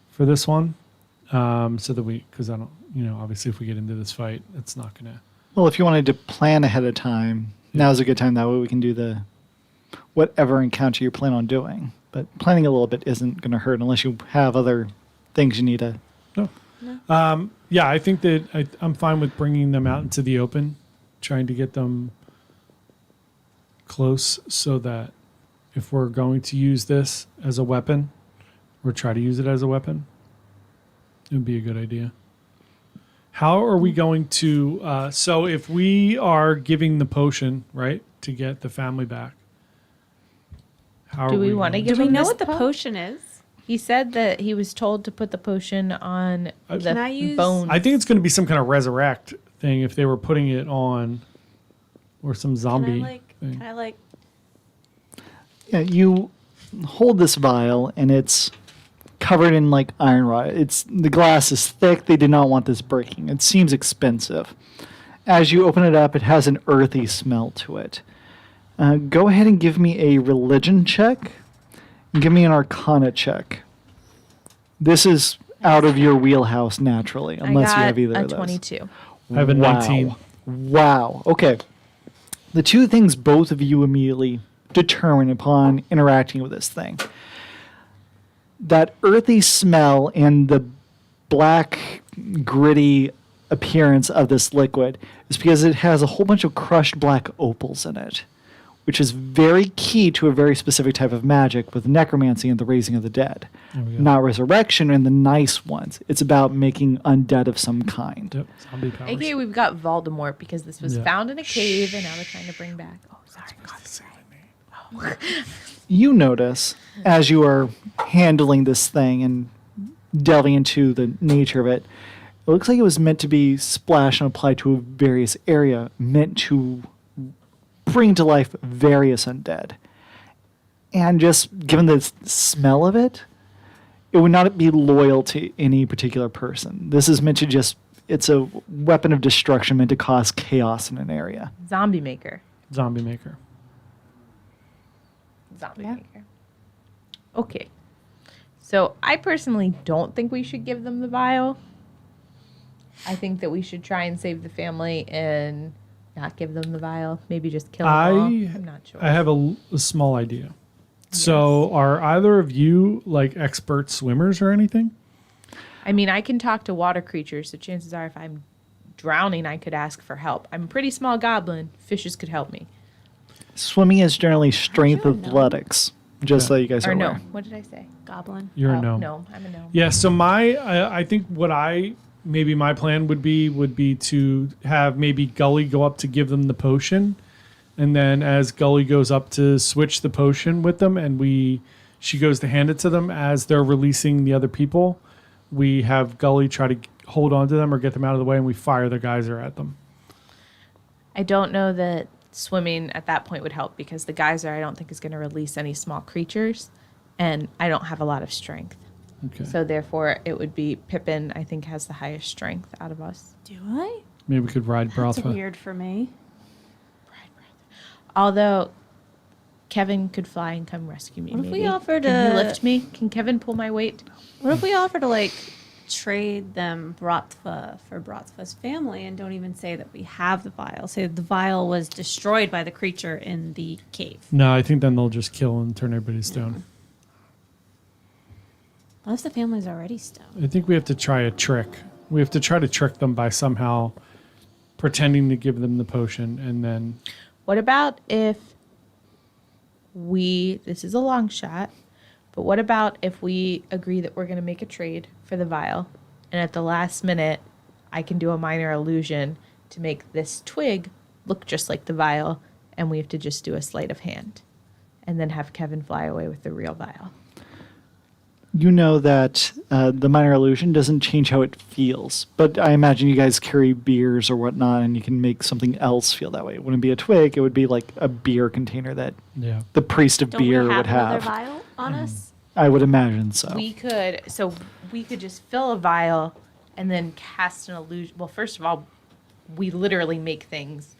for this one. So that because I don't, obviously if we get into this fight, it's not going to. Well, if you wanted to plan ahead of time, now's a good time. That way we can do the whatever encounter you plan on doing. But planning a little bit isn't going to hurt unless you have other things you need to. No. Yeah, I think that I'm fine with bringing them out into the open, trying to get them close so that if we're going to use this as a weapon or try to use it as a weapon, it would be a good idea. How are we going to, so if we are giving the potion, right, to get the family back, how Do are we wanna going give Do we him know this what the po- potion is? He said that he was told to put the potion on the Can I use- bones. I think it's going to be some kind of resurrect thing if they were putting it on, or some zombie thing. Can I like Yeah, you hold this vial and it's covered in like iron rod. The glass is thick. They did not want this breaking. It seems expensive. As you open it up, it has an earthy smell to it. Go ahead and give me a religion check. And give me an arcana check. This is out of your wheelhouse naturally, unless I got you have either a of those. 22. I have a 19. Wow. Okay. The two things both of you immediately determine upon interacting with this thing. That earthy smell and the black, gritty appearance of this liquid is because it has a whole bunch of crushed black opals in it, which is very key to a very specific type of magic with necromancy and the raising of the dead. There we go. Not resurrection and the nice ones. It's about making undead of some kind. Yep, zombie powers. AKA, we've got Voldemort because this was Yeah. found in a cave and now they're trying to bring back. Oh, sorry. You notice as you are handling this thing and delving into the nature of it, it looks like it was meant to be splashed and applied to a various area, meant to bring to life various undead. And just given the smell of it, it would not be loyal to any particular person. This is meant to just, it's a weapon of destruction meant to cause chaos in an area. Zombie maker. Zombie maker. Zombie Yeah. maker. Okay. So I personally don't think we should give them the vial. I think that we should try and save the family and not give them the vial. Maybe just kill them all. I'm not sure. I have a small idea. So, are either of you like expert swimmers or anything? I mean, I can talk to water creatures, so chances are if I'm drowning, I could ask for help. I'm a pretty small goblin. Fishes could help me. Swimming is generally strength you a gnome? athletics, just so you guys are Or no. aware. What did I say? Goblin. You're Oh, a gnome. No, I'm a gnome. Yeah. So I think what maybe my plan would be to have maybe Gully go up to give them the potion, and then as Gully goes up to switch the potion with them, and she goes to hand it to them as they're releasing the other people, we have Gully try to hold on to them or get them out of the way, and we fire the geyser at them. I don't know that swimming at that point would help because the geyser I don't think is going to release any small creatures, and I don't have a lot of strength. Okay. So therefore, it would be Pippin. I think has the highest strength out of us. Do I? Maybe we could ride That's Brothwa. weird for me. Although Kevin could fly and come rescue me. What if we maybe. offered Can he to- lift me? Can Kevin pull my weight? What if we offer to like trade them Brothwa for Brothwa's family and don't even say that we have the vial? Say the vial was destroyed by the creature in the cave. No, I think then they'll just kill and turn everybody to stone. What if the family's already stoned? I think we have to try a trick. We have to try to trick them by somehow pretending to give them the potion, and then What about if this is a long shot, but what about if we agree that we're going to make a trade for the vial, and at the last minute, I can do a minor illusion to make this twig look just like the vial, and we have to just do a sleight of hand, and then have Kevin fly away with the real vial. You know that the minor illusion doesn't change how it feels, but I imagine you guys carry beers or whatnot, and you can make something else feel that way. It wouldn't be a twig; it would be like a beer container that yeah. the priest of Don't beer we have would another have. vial on us? I would imagine so. We could just fill a vial and then cast an illusion. Well, first of all, we literally make things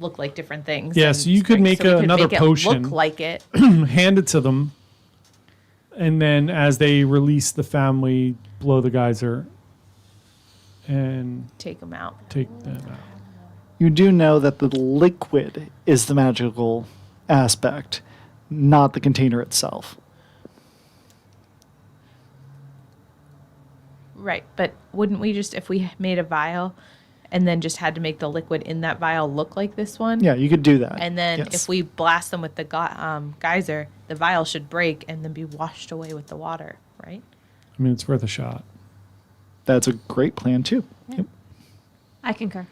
look like different things. Yeah, and so you could make we could another make it potion. look like it. Hand it to them, and then as they release the family, blow the geyser and Take them out. take them out. You do know that the liquid is the magical aspect, not the container itself. Right, but wouldn't we just, if we made a vial and then just had to make the liquid in that vial look like this one? Yeah, you could do that. And then yes. if we blast them with the geyser, the vial should break and then be washed away with the water, right? I mean, it's worth a shot. That's a great plan too. Yep. I concur.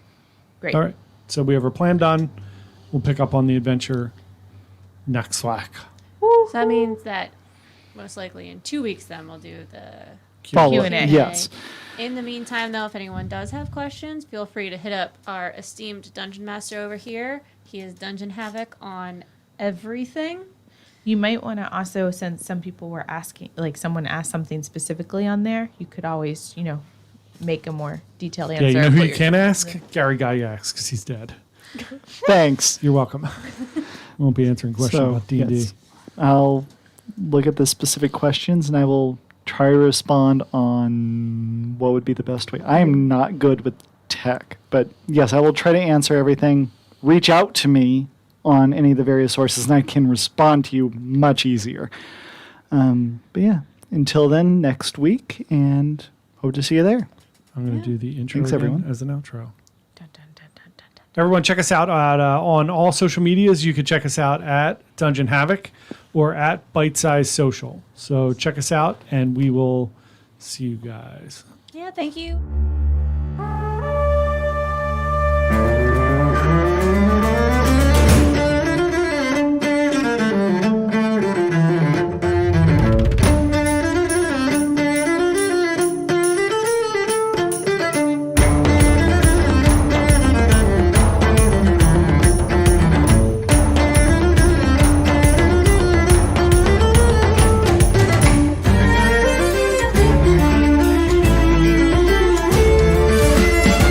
Great. All right. So we have our plan done. We'll pick up on the adventure next week. So that means that most likely in 2 weeks then we'll do the Follow Q&A. up. Yes. In the meantime, though, if anyone does have questions, feel free to hit up our esteemed dungeon master over here. He is Dungeon Havoc on everything. You might want to also, since some people were asking, like someone asked something specifically on there, you could always, make a more detailed answer. Yeah, you know of who what you you're can trying to ask? do. Gary Gygax, because he's dead. Thanks. You're welcome. Won't be answering questions So, about D&D. yes. I'll look at the specific questions and I will try to respond on what would be the best way. I am not good with tech, but yes, I will try to answer everything. Reach out to me on any of the various sources and I can respond to you much easier. But yeah, until then, next week, and hope to see you there. I'm going to do the intro Thanks, again everyone. as an outro. Dun, dun, dun, dun, dun, dun. Everyone, check us out on all social medias. You can check us out at Dungeon Havoc or at Bite Size Social. So check us out, and we will see you guys. Yeah, thank you.